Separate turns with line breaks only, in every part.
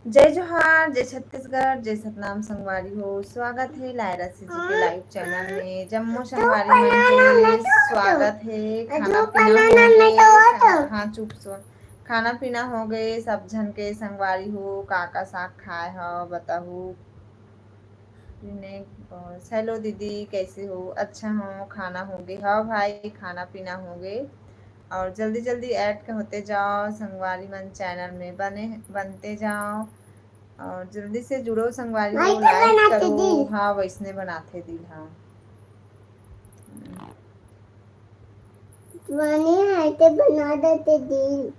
जय जोहार, जय छत्तीसगढ़, जय सतनाम संगवारी हो। स्वागत है लायरा सिजी के लाइव चैनल में। जम्मू संगवारी मन के स्वागत है। खाना पीना हो गए, हाँ चुप सो। खाना पीना हो गए सब झन के संगवारी हो। का साग खाए हो बताहू। हेलो दीदी कैसे हो? अच्छा हो, खाना हो गए? हाँ भाई खाना पीना हो गए। और जल्दी जल्दी ऐड होते जाओ संगवारी मन चैनल में बनते जाओ। और जल्दी से जुड़ो संगवारी हो, लाइक करो। हाँ वैसने बनाते दी। हाँ बना देते दी।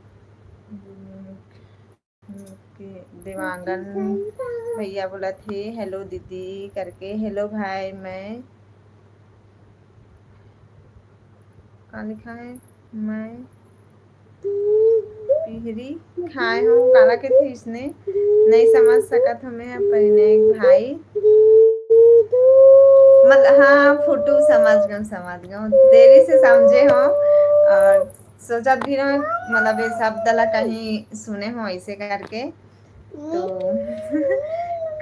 देवांगन भैया बोला थे हेलो दीदी करके। हेलो भाई। मैं कहाँ लिखा है? मैं पिहरी खाए हूँ काला के थे इसने नहीं समझ सकत हमें अपने भाई। मतलब हाँ फोटो समझ गए देरी से समझे हो। और सोचा भी ना मतलब ये शब्द ला कहीं सुने हो ऐसे करके तो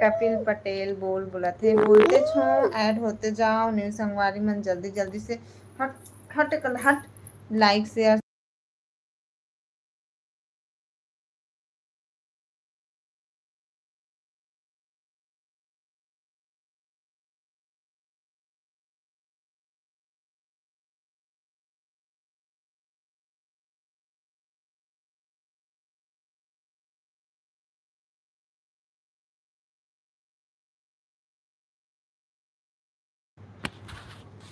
कपिल पटेल बोला थे बोलते छो। ऐड होते जाओ न्यू संगवारी मन जल्दी जल्दी से। हट हट लाइक शेयर।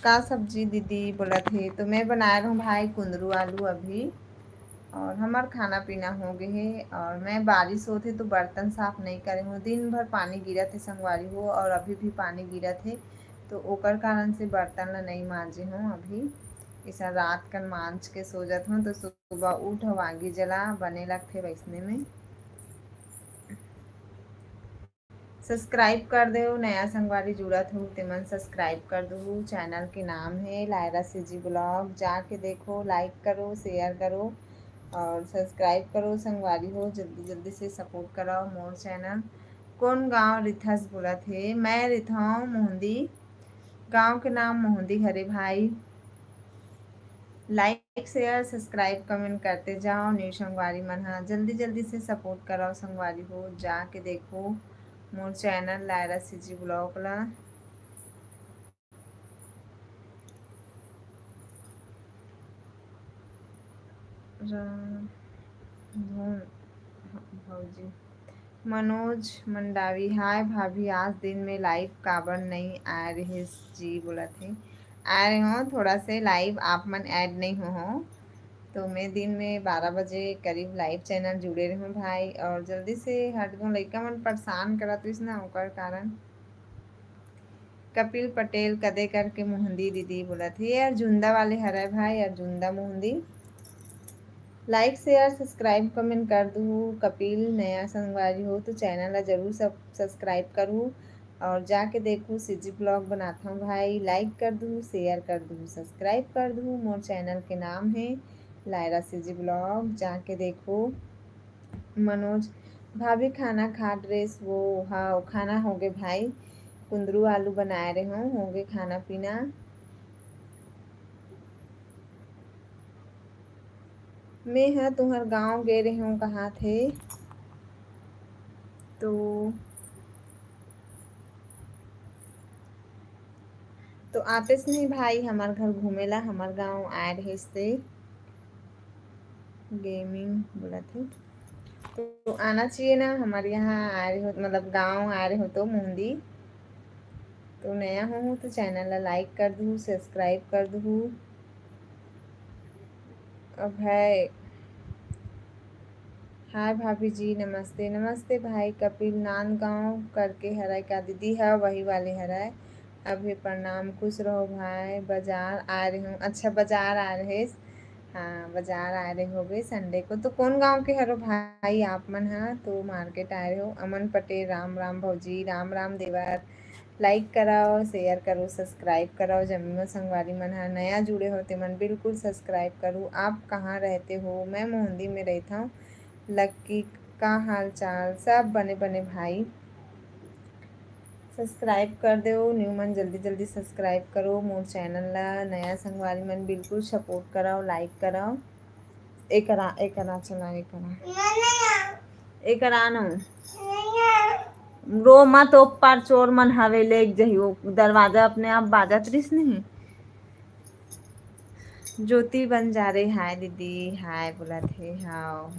का सब्जी दीदी बोला थे तो मैं बना रहा हूँ भाई कुंदरू आलू अभी। और हमार खाना पीना हो गए है। और मैं बारिश होते तो बर्तन साफ नहीं करे हूँ। दिन भर पानी गिरा थे संगवारी हो और अभी भी पानी गिरा थे तो ओकर कारण से बर्तन ला नहीं मांजे हूँ अभी। ऐसा रात कन मांझ के सो जात हूँ तो सुबह उठ वागी जला बने लगते वैसने में। सब्सक्राइब कर दो नया संगवारी जुड़त हो तिमन सब्सक्राइब कर दो। चैनल के नाम है लायरा सिजी ब्लॉग। जाके देखो, लाइक करो, शेयर करो और सब्सक्राइब करो संगवारी हो। जल्दी जल्दी से सपोर्ट कराओ मोर चैनल। कौन गांव रिथस बोला थे? मैं रिथाऊँ मोहंदी। गांव के नाम मोहंदी हरे भाई। लाइक शेयर सब्सक्राइब कमेंट करते जाओ न्यू संगवारी मन। हाँ जल्दी जल्दी से सपोर्ट कराओ संगवारी हो। जाके देखो मोर चैनल लायरा सिजी ब्लॉग ला। भौजी मनोज मंडावी हाय भाभी आज दिन में लाइव काबर नहीं आ रहे जी बोला थे। आ रहे हो थोड़ा से लाइव आप मन ऐड नहीं हो। तो मैं दिन में 12 बजे करीब लाइव चैनल जुड़े रहूँ भाई। और जल्दी से हट गो लइका मन परेशान करत रहीस ना ओकर कारण। कपिल पटेल कदे करके मोहंदी दीदी बोला थी यार जुंदा वाले हरे भाई यार जुंदा Mohandi. Like share subscribe comment कर दूँ। कपिल नया संगवारी हो तो चैनल ला जरूर सब्सक्राइब करूँ। और जाके देखूँ सिजी ब्लॉग बनाता हूँ भाई। लाइक कर दूँ, शेयर कर दूँ, सब्सक्राइब कर दूँ। मोर चैनल के नाम है लायरा सिजी ब्लॉग। जाके देखो। मनोज भाभी खाना खा ड्रेस वो हाँ खाना हो गए भाई। कुंदरू आलू बनाए रहे हो गए खाना पीना। मैं हाँ तुम्हार गांव गए रहे हूँ कहाँ थे तो आतेस नहीं भाई हमार घर घूमेला। हमार गांव आए रहे से गेमिंग बोला थे तो आना चाहिए ना हमारे यहाँ आ रहे हो मतलब गांव आ रहे हो तो मुंदी। तो नया हूँ तो चैनल ला लाइक कर दूँ, सब्सक्राइब कर दूँ। अब है हाय भाभी जी नमस्ते नमस्ते भाई। कपिल नांदगांव करके हराय का दीदी है वही वाले हराय। अभी प्रणाम खुश रहो भाई। बाजार आ रही हूँ। अच्छा बाजार आ रहे। हाँ बाजार आ रहे हो गए संडे को। तो कौन गांव के हरो भाई आप मन? हाँ तो मार्केट आ रहे हो। अमन पटेल राम राम भौजी राम राम देवर। लाइक कराओ शेयर करो सब्सक्राइब कराओ। जम्मू संगवारी मन हा नया जुड़े होते मन बिल्कुल सब्सक्राइब करो। आप कहाँ रहते हो? मैं मोहंदी में रहता हूँ। लक्की का हाल चाल सब बने बने भाई। सब्सक्राइब कर दो न्यू मन, जल्दी जल्दी सब्सक्राइब करो मोर चैनल ला। नया संगवारी मन बिल्कुल सपोर्ट कराओ, लाइक कराओ। एकरा चला एकरा न रो मत, ऊपर चोर मन हवे ले जइयो, दरवाजा अपने आप बाजत रिस नहीं। ज्योति बंजारे हाय दीदी, हाय बोला थे। हाँ,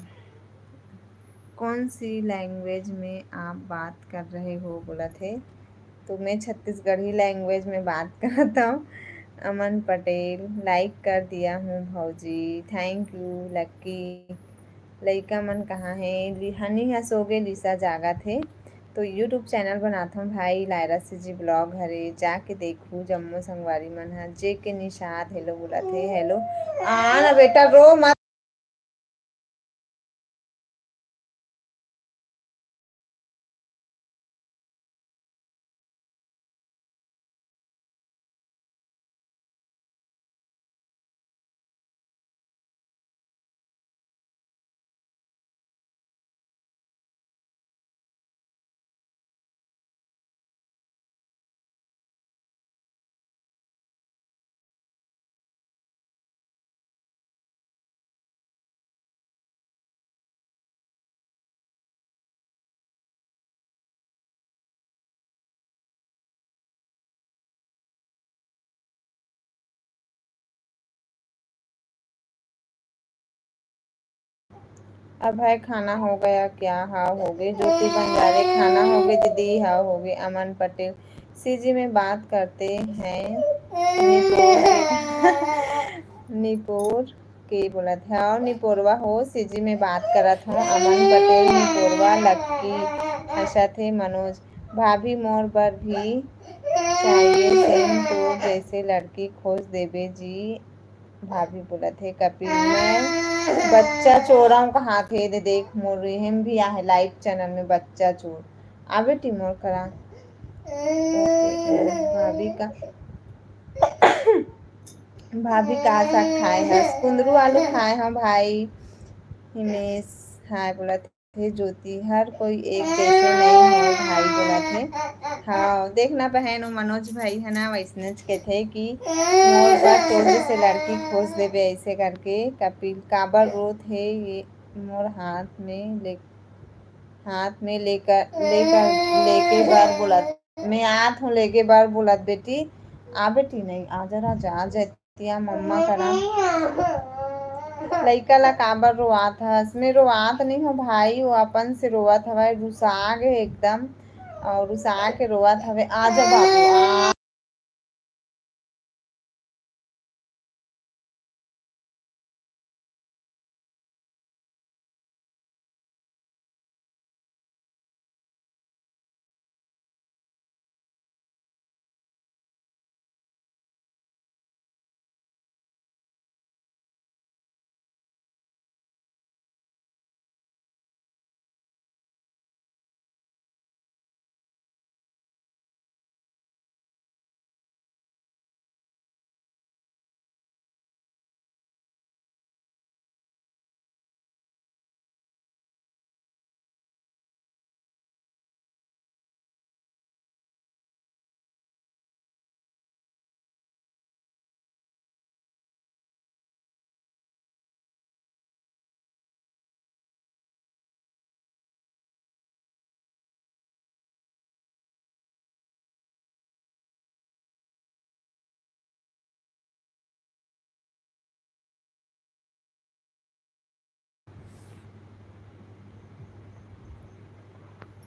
कौन सी लैंग्वेज में आप बात कर रहे हो बोला थे। तो मैं छत्तीसगढ़ी लैंग्वेज में बात करता हूँ। अमन पटेल लाइक कर दिया हूँ भौजी, थैंक यू लक्की। लइका मन कहाँ है? हनी हसोगे लिसा जागा थे। तो यूट्यूब चैनल बनाता हूँ भाई, लायरा सिजी ब्लॉग हरे, जाके देखू जम्मो संगवारी मन ह। जे के निषाद हेलो बोला थे। हेलो ना बेटा, रो मत। अब है खाना हो गया क्या? हाँ हो गई। ज्योति बंजारे खाना हो गई दीदी, हाँ हो गई। अमन पटेल सीजी में बात करते हैं निपोर के निपोर के बोला था। और निपोरवा हो सीजी में बात करत हूँ। अमन पटेल निपोरवा लक्की अच्छा थे। मनोज भाभी मोर पर भी चाहिए सेम तो जैसे लड़की खोज देवे जी, भाभी बोला थे। कपिल मैं बच्चा चोरा हूँ कहाँ थे दे देख मोर हम भी आहे लाइव चैनल में बच्चा चोर आवे टिमोर करा। भाभी का भाभी का साग खाए हस? कुंदरू आलू खाए हैं भाई। हिमेश हाय बोला थे। ज्योति हर कोई एक जैसे नहीं है भाई बोला थे। हाँ देखना बहन, मनोज भाई है ना, वैसने के थे कि मोर पर टोली से लड़की खोज देवे ऐसे करके। कपिल काबर रोत है ये मोर हाथ में लेकर लेकर लेके बार बोला। मैं आत हूँ लेके बार बोला बेटी। आ बेटी नहीं आ जरा जा जतिया मम्मा करा। लइका ला काबर रोआत हस? में रोआत नहीं हो भाई, वो अपन से रोआत हवे, रुसा गए एकदम और रुसा के रोआत हवे। आजा बाबू आ।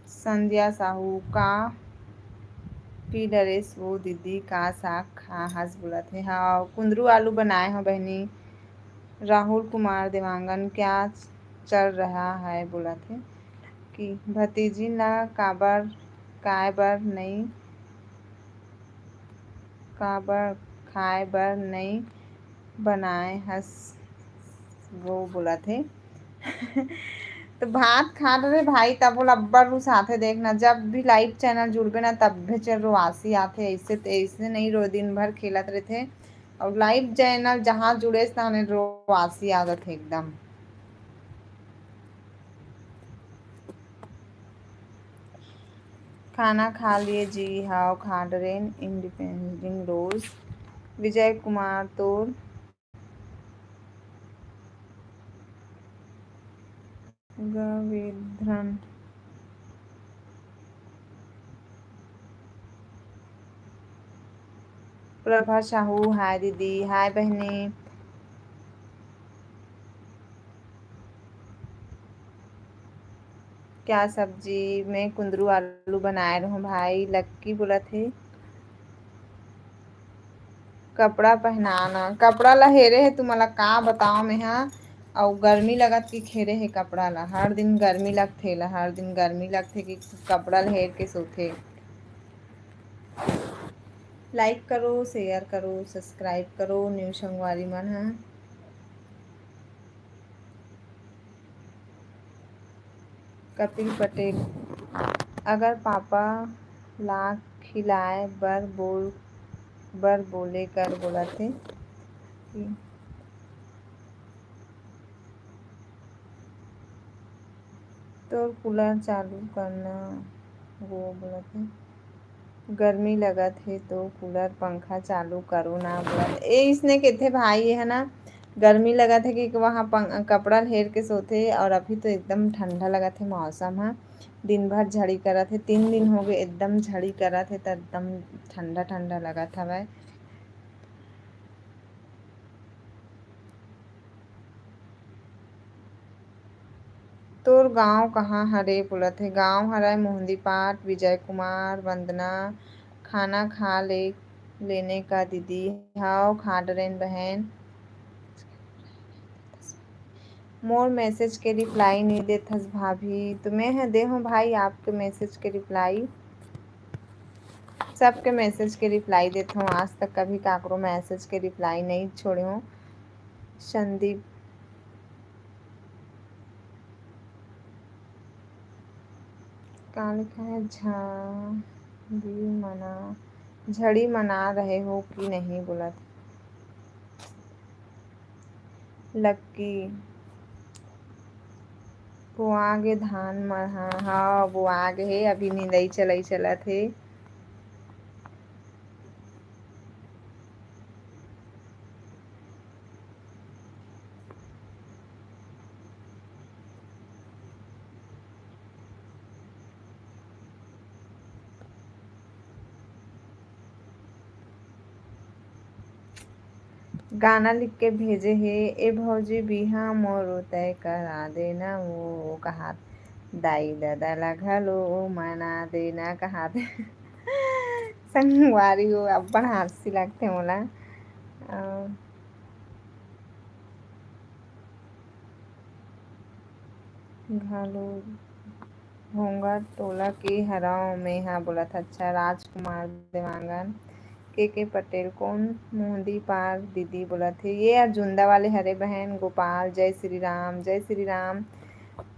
संध्या साहू का पी डरेस वो दीदी का साग खा हंस बोला थे। हाँ कुंदरू आलू बनाए हो बहनी। राहुल कुमार देवांगन क्या चल रहा है बोला थे कि भतीजी ना काबर काय बर नहीं काबर खाए बर नहीं बनाए हंस वो बोला थे। तो भात खा रहे भाई तब बोला अब्बर रू साथे देखना, जब भी लाइव चैनल जुड़बे ना तब भी चल रोआसी आते। ऐसे तो ऐसे नहीं रो दिन भर खेलत रहे थे। और लाइव चैनल जहाँ जुड़े रोआसी आदत है एकदम। खाना खा लिए जी, हाउ खाडरेन इंडिपेंडिंग रोज। विजय कुमार तोर। गवेंद्रन। प्रभा साहू, हाय दीदी, हाय बहनी। क्या सब्जी? मैं कुंदरू आलू बनाए रहूं भाई। लक्की बोला थे कपड़ा पहनाना, कपड़ा लहेरे है तुम्हारा का बताओ मैं हाँ। और गर्मी लगत कि खेरे है कपड़ा ला, हर दिन गर्मी लगथे ला, हर दिन गर्मी लगथे कि कपड़ा लहेर के सोथे। लाइक करो, शेयर करो, सब्सक्राइब करो न्यू संगवारी मन हा। कपिल पटेल, अगर पापा ला खिलाए बर बोले कर बोला थे तो कूलर चालू करना वो बोला थे। गर्मी लगत है तो कूलर पंखा चालू करो ना बोला ए इसने के थे भाई है ना। गर्मी लगत है कि वहाँ कपड़ा घेर के सोते, और अभी तो एकदम ठंडा लगत है मौसम है। दिन भर झड़ी करत है, 3 दिन हो गए एकदम झड़ी करत है तो एकदम ठंडा ठंडा लगत हवय। तोर गांव कहाँ हरे बोलत है? गांव हरय मोहंदी पाठ। विजय कुमार, वंदना। खाना खा लेने का दीदी, हाउ खाडरेन बहन। मोर मैसेज के रिप्लाई नहीं देथस भाभी, तो मैं है दे हूँ भाई आपके मैसेज के रिप्लाई। सबके मैसेज के रिप्लाई देता हूँ, आज तक कभी काकरो मैसेज के रिप्लाई नहीं छोड़े हूँ। संदीप, कहाँ लिखा है? झड़ी मना, झड़ी मना रहे हो कि नहीं बोला था। लक्की, वो आगे धान मढ़ा, हाँ वो आगे है, अभी निंदई चलई चलत है। गाना लिख के भेजे है, ए भौजी बिहा मोर तय करा देना वो कहा दाई दादा ला घलो मना देना कहा दे। संगवारी हो अपन हास्य लगथे मोला। घलो घोंघट टोला के हराओ में, हाँ बोला था। अच्छा राजकुमार देवांगन। के पटेल कौन? मोहंदी पार दीदी बोला थे ये अर्जुंदा वाले हरे बहन। गोपाल, जय श्री राम, जय श्री राम।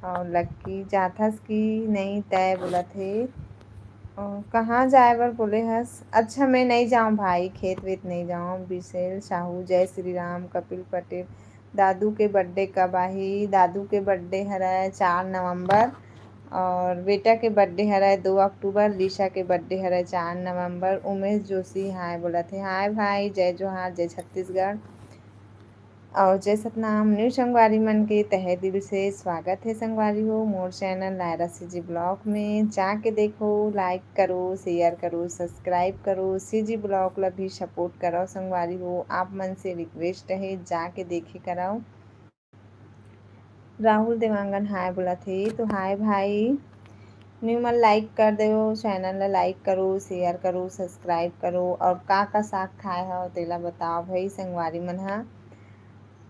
और लक्की, जाथस की नहीं तय बोला थे। और कहाँ जाए बर बोले हस? अच्छा मैं नहीं जाऊँ भाई, खेत वेत नहीं जाऊँ। विशेल साहू, जय श्री राम। कपिल पटेल, दादू के बर्थडे कब आही? दादू के बर्थडे हरय 4 नवंबर, और बेटा के बर्थडे हरय 2 अक्टूबर। लीशा के बर्थडे हरय 4 नवंबर। उमेश जोशी हाय बोला थे, हाय भाई, जय जोहार, जय छत्तीसगढ़ और जय सतनाम। न्यू संगवारी मन के तहे दिल से स्वागत है संगवारी हो मोर चैनल लायरा सीजी ब्लॉग में। जाके देखो, लाइक करो, शेयर करो, सब्सक्राइब करो। सीजी ब्लॉग ला भी सपोर्ट करो संगवारी हो, आप मन से रिक्वेस्ट है जाके देखे कराओ। राहुल देवांगन हाय बोला थे, तो हाय भाई। न्यू मन लाइक कर दो, चैनल ला लाइक करो, शेयर करो, सब्सक्राइब करो। और का साग खाए हो तेला बताओ भाई संगवारी मन हा।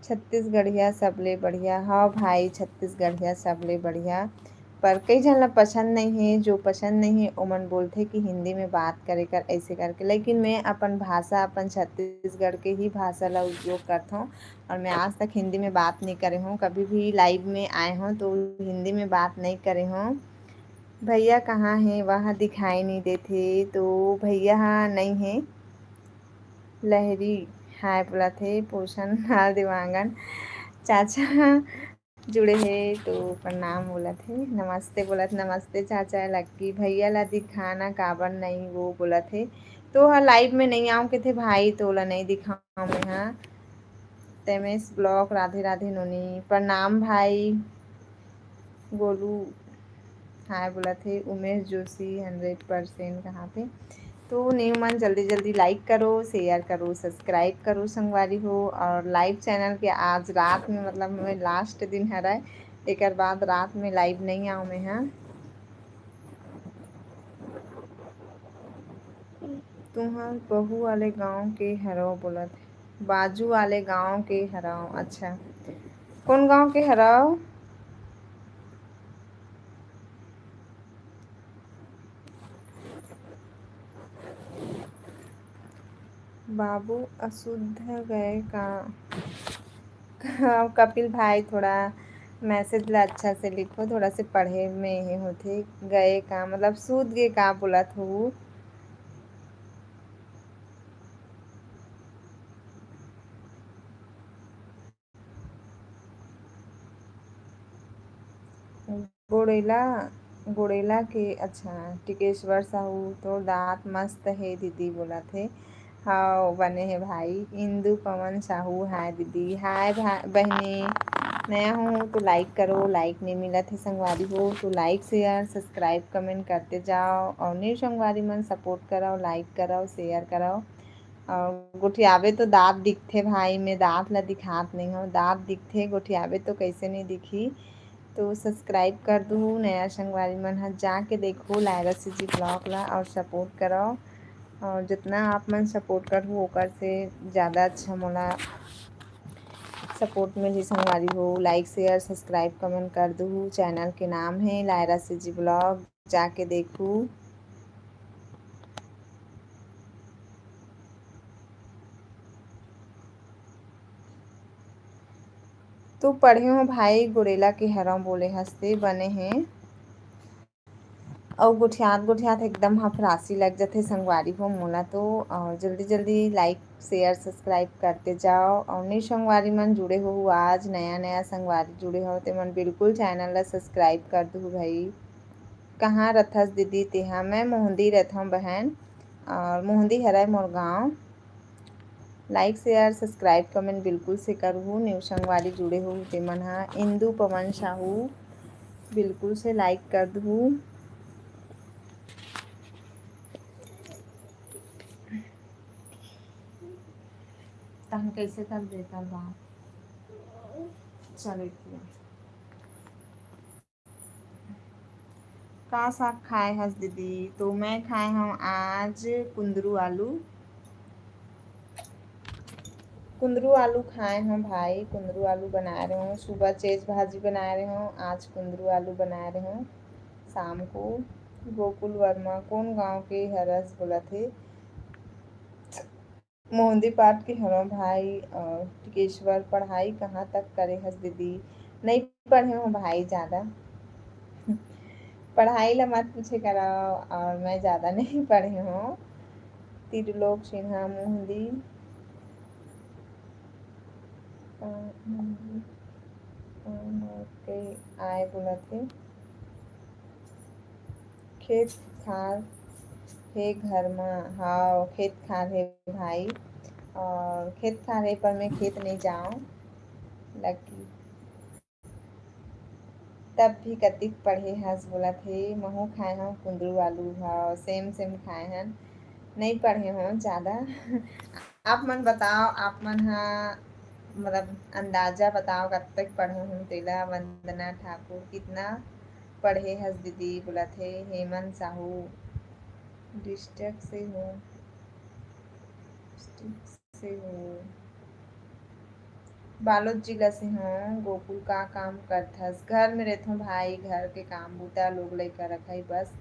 छत्तीसगढ़िया सबले बढ़िया, हाँ भाई छत्तीसगढ़िया सबले बढ़िया। पर कई झन ला पसंद नहीं है, जो पसंद नहीं है ओमन बोलथे कि हिंदी में बात करे कर ऐसे करके, लेकिन मैं अपन भाषा, अपन छत्तीसगढ़ के ही भाषा ला उपयोग करता हूँ। और मैं आज तक हिंदी में बात नहीं करे हूँ, कभी भी लाइव में आए हों तो हिंदी में बात नहीं करे हूँ। भैया कहाँ है? वहाँ दिखाई नहीं देते, तो भैया नहीं है। लहरी हाय बोला थे। पोषण हाल दिवांगन, चाचा जुड़े है तो प्रणाम बोलत है, नमस्ते बोलत, नमस्ते चाचा लक्की भैया ला दिखाना काबर नहीं वो बोलत है। तो हाँ लाइव में नहीं आऊँ के थे भाई तो ला नहीं दिखाऊँ मैं। हाँ तेमेश ब्लॉक राधे राधे नोनी प्रणाम भाई गोलू हाय बोला थे। उमेश जोशी 100% कहाँ पे। तो न्यू मन जल्दी जल्दी लाइक करो शेयर करो सब्सक्राइब करो संगवारी हो। और लाइव चैनल के आज रात में मतलब मैं लास्ट दिन है रहा एक बाद रात में लाइव नहीं आऊँ मैं। हाँ तुहर बहू वाले गांव के हरो बोलत बाजू वाले गांव के हराओ। अच्छा कौन गांव के हराओ। बाबू अशुद्ध गए का कपिल भाई थोड़ा मैसेज ला अच्छा से लिखो थोड़ा से पढ़े में ही होते गए का मतलब सूद गए का बोलत हो। गोड़ेला गोड़ेला के अच्छा टिकेश्वर साहू तो दांत मस्त है दीदी बोला थे। हाँ बने हैं भाई इंदु पवन साहू हाय दीदी हाय भाई बहनी नया हूँ तो लाइक करो लाइक नहीं मिला थे संगवारी हो तो लाइक शेयर सब्सक्राइब कमेंट करते जाओ और न्यू संगवारी मन सपोर्ट कराओ लाइक कराओ शेयर कराओ। और गोठियाबे तो दांत दिखते भाई मैं दांत ला दिखात नहीं हूँ दांत दिखते गोठियाबे तो कैसे नहीं दिखी। तो सब्सक्राइब कर दूँ नया संगवारी मन ह जाके देखो लायरा सी जी ब्लॉग ला और सपोर्ट कराओ। और जितना आप मन सपोर्ट करूँ ओकर से ज़्यादा अच्छा मोला सपोर्ट मिली संगवारी हो। लाइक शेयर सब्सक्राइब कमेंट कर दूँ चैनल के नाम है लायरा सी जी ब्लॉग जाके देखूँ। तो पढ़े हो भाई गुड़ेला के हरम बोले हंसते बने हैं और गुठियात एकदम हफरासी लग जाते संगवारी हो मोला तो। और जल्दी जल्दी लाइक शेयर सब्सक्राइब करते जाओ और नई संगवारी मन जुड़े हो आज नया नया संगवारी जुड़े हो ते मन बिल्कुल चैनल ला सब्सक्राइब कर दो भाई। कहाँ रथस दीदी तेहा मैं मोहंदी रहता बहन और मोहंदी हराय मोर गाँव। लाइक शेयर सब्सक्राइब कमेंट बिल्कुल से करूँ न्यू संगवारी जुड़े हो ते मन हा इंदु पवन साहू बिल्कुल से लाइक कर दूँ। तहन कैसे कर देता बात चले का साग खाए हस दीदी। तो मैं खाए हूँ आज कुंदरू आलू खाए हूँ भाई कुंदरू आलू बना रहे हूँ सुबह चेज भाजी बना रहे हूँ आज कुंदरू आलू बना रहे हूँ शाम को। गोकुल वर्मा कौन गांव के हरस बोला थे मोहंदी पाठ के हरो भाई। टिकेश्वर पढ़ाई कहाँ तक करे हस दीदी नहीं पढ़े हूँ भाई ज़्यादा पढ़ाई ला मत पूछे करा और मैं ज़्यादा नहीं पढ़ी हूँ। त्रिलोक सिन्हा मोहंदी के आए बोला थे खेत खार है घर में। हाँ खेत खार है भाई और खेत खार है पर मैं खेत नहीं जाऊँ लगी तब भी कतिक पढ़े हस बोला थे महू खाए हूँ कुंदरू आलू हाँ सेम सेम खाए हैं नहीं पढ़े हूँ ज़्यादा आप मन बताओ आप मन हाँ मतलब अंदाजा बताओ कब तक पढ़े हूँ तेला वंदना ठाकुर कितना पढ़े हस दीदी बोला थे हेमंत साहू डिस्ट्रिक्ट से हूँ बालोद जिला से हूँ। गोकुल का काम करथस घर में रहता हूँ भाई घर के काम बूता लोग लइका रखाई बस।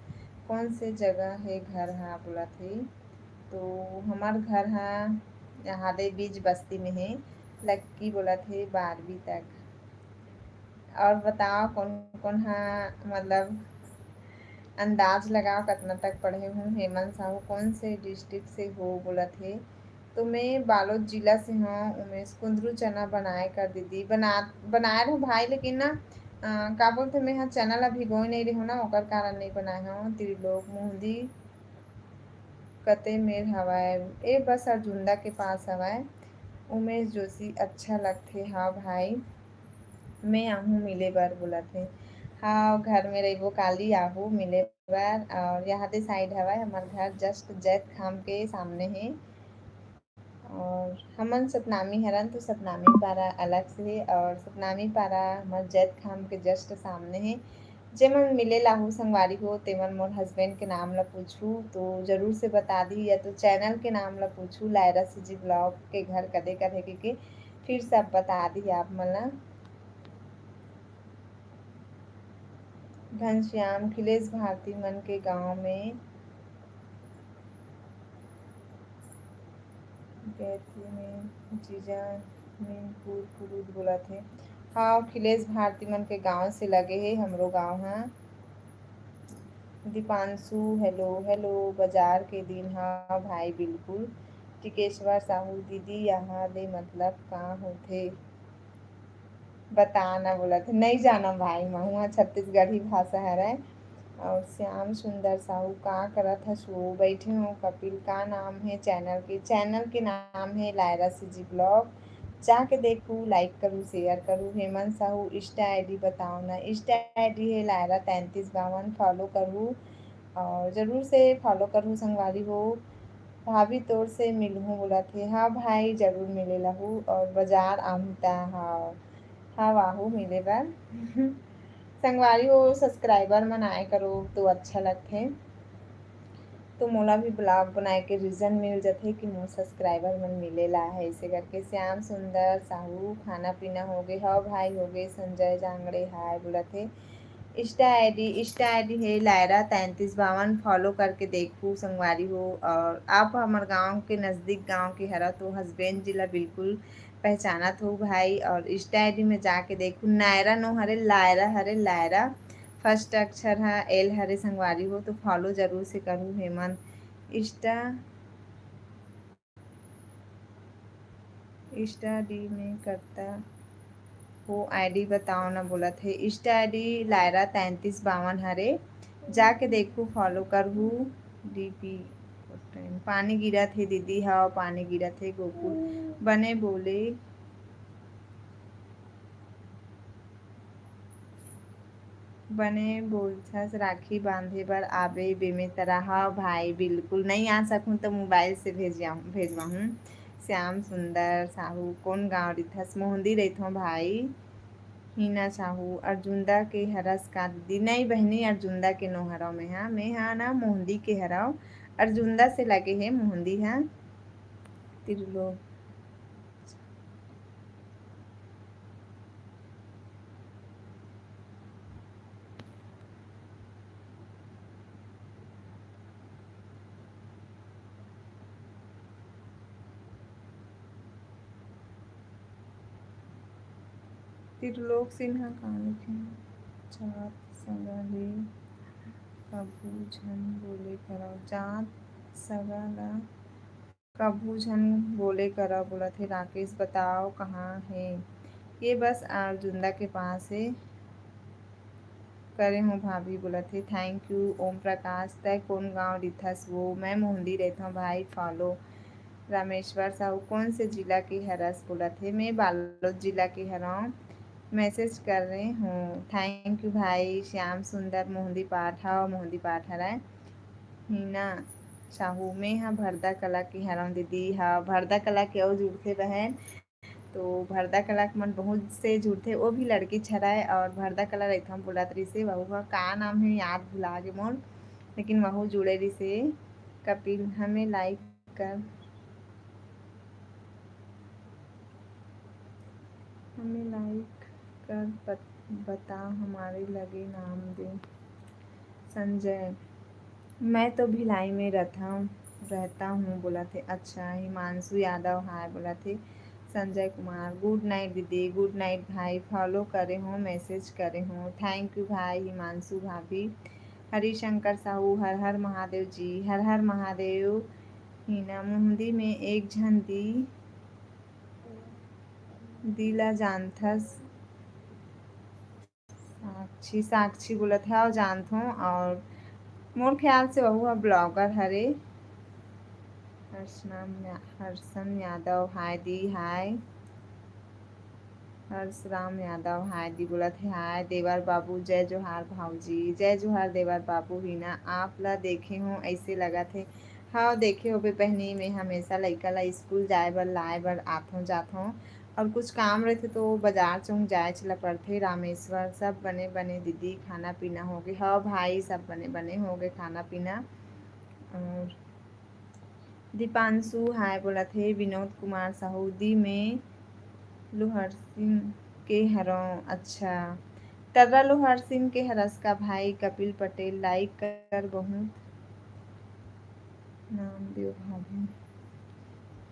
कौन से जगह है घर हाँ बोला थे तो हमार घर हाँ यहाँ दे बीज बस्ती में है लक्की बोला थे 12वीं तक। और बताओ कौन कौन हाँ मतलब अंदाज लगाओ कितना तक पढ़े हूँ। हेमंत साहू कौन से डिस्ट्रिक्ट से हो बोला थे तो मैं बालोद जिला से हूँ। उमेश कुंदरू चना बनाए कर दीदी बनाए रहो भाई, लेकिन ना का बोलते मैं यहाँ चना ला भिगोई नहीं रही हूँ ना, ओकर कारण नहीं बनाए हूँ। त्रिलोक मुहदी कते मेर हवाए, ए बस अर्जुंदा के पास हवाए। उमेश जोशी अच्छा लगते हाँ भाई, मैं आहू मिले बार बोला थे। हाँ घर में रही वो काली आहू मिले बार। और यहाँ ते साइड हवा हमार घर जस्ट जैत खाम के सामने है। और हमन सतनामी हरन तो सतनामी पारा अलग से है, और सतनामी पारा हमार जैत खाम के जस्ट सामने है। जेमन मिले लाहू संगवारी हो तेमन मोर हस्बैंड के नाम ला पूछू तो जरूर से बता दी, या तो चैनल के नाम ला पूछू लायरा सीजी ब्लॉग के घर कदे कदे के फिर सब बता दी आप मन। घनश्याम खिलेश भारती मन के गांव में गैती में जीजा मीनपुर पुरुद बोला थे। हाँ खिलेश भारती मन के गांव से लगे है हमरो गांव है। दीपांशु हेलो हेलो, बाजार के दिन हाँ भाई बिल्कुल। टिकेश्वर साहू दीदी यहाँ ले मतलब कहाँ होथे बताना बोला थे, नहीं जाना भाई वहाँ छत्तीसगढ़ी भाषा है रे। और श्याम सुंदर साहू का करत हसो बैठे हो कपिल का नाम है चैनल के, चैनल के नाम है लायरा सीजी ब्लॉग। जाके देखू लाइक करूँ शेयर करूँ। हेमंत साहू इंस्टा आईडी बताओ ना, इंस्टा आईडी है लायरा 3352, फॉलो करूँ और ज़रूर से फॉलो करूँ संगवारी हो। भाभी तोर से मिलूँ बोला थे हाँ भाई जरूर मिले लहू, और बाजार आमता हाँ हाँ वाहू मिले बार संगवारी हो सब्सक्राइबर मन आए करो तो अच्छा लगथे, तो मोला भी ब्लॉग बनाए के रीज़न मिल जाथे कि मोर सब्सक्राइबर मन मिलेला है ऐसे करके। श्याम सुंदर साहू खाना पीना हो गए हाँ भाई हो गए। संजय जांगड़े हाय बोला थे। इंस्टा आईडी है लायरा 3352, फॉलो करके देखू संगवारी हो। और आप हमारे गांव के नज़दीक गांव के हरा तो हस्बैंड जिला बिल्कुल पहचानत हो भाई। और इंस्टा आईडी में जाके देखू नायरा नो हरे लायरा हरे लायरा, फर्स्ट अक्षर है एल हरे संगवारी हो तो फॉलो जरूर से करूँ। हेमंत इंस्टा डी में करता वो आईडी बताओ ना बोला थे। इंस्टा आईडी लायरा 3352 हरे, जाके देखू फॉलो करूँ। डीपी पानी गिरा थे दीदी हाँ पानी गिरा थे गोकुल बने बोले बने बोलथस राखी बांधे बर आबे बेमे तरह हाँ भाई बिल्कुल नहीं आ सकूँ तो मोबाइल से भेजवा हूँ। श्याम सुंदर साहू कौन गाँव रिथस मोहंदी रहिथो भाई। हीना साहू अर्जुंदा के हरस का दीदी नहीं बहनी अर्जुंदा के नो हराव में हाँ मैं हाँ ना मोहंदी के हराव अर्जुंदा से लगे है मोहंदी हाँ। त्रिलोक त्रिलोक सिन्हा कहाँ लिखे हैं? जात सगाले कभू झन बोले कराओ, जात सगाला कभू झन बोले करा बोला थे। राकेश बताओ कहाँ है, ये बस अर्जुंदा के पास है। करे हूँ भाभी बोला थे थैंक यू। ओम प्रकाश तय कौन गांव रिथस वो मैं मोहंदी रहता हूँ भाई फॉलो। रामेश्वर साहू कौन से जिला की हरस बोला थे मैं बालोद जिला की हराऊँ, मैसेज कर रहे हूँ थैंक यू भाई। श्याम सुंदर मोहंदी पाठ हाँ मोहंदी पाठ हरा है। हीना साहू में हाँ भरदा कला की हराऊँ दीदी हाँ भरदा कला के और जुड़ते बहन, तो भरदा कला के मन बहुत से जुड़ते वो भी लड़की छरा है। और भरदा कला रहता हम बोला तरी से वहू का नाम है याद भुला गे मोर, लेकिन वहू जुड़े रही से। कपिल हमें लाइक कर हमें लाइक कर बता हमारे लगे नाम दे। संजय मैं तो भिलाई में रहता हूँ बोला थे। अच्छा हिमांशु यादव हाय बोला थे। संजय कुमार गुड नाइट दीदी गुड नाइट भाई फॉलो करे हो मैसेज करे हो थैंक यू भाई। हिमांशु भाभी हरिशंकर साहू हर हर महादेव जी हर हर महादेव। हीना मेहंदी में एक झन दिला जानथस। साक्षी साक्षी बोलत है और जानत हूँ। और मोर ख्याल से वहू ब्लॉगर हरे। हर्षन यादव हाय दी हाय। हर्ष राम यादव हाय दी बोलत है हाय। देवर बाबू जय जोहार भाऊजी। जय जोहार देवर बाबू। हीना आप ला देखे हो ऐसे लगा थे। हाँ देखे हो बे बहनी में हमेशा लइका ला स्कूल जाए बर लाए बर आथों जाथों। और कुछ काम रहते तो बाजार चौक जाए चला पड़थे। रामेश्वर सब बने बने दीदी खाना पीना हो गए। हाँ भाई सब बने बने हो गए खाना पीना। और दीपांशु हाय बोला थे। विनोद कुमार साहू दी में लोहर सिंह के हरों। अच्छा तर्रा लोहर सिंह के हरस का भाई कपिल पटेल लाइक कर बहुत नाम दियो भाभी।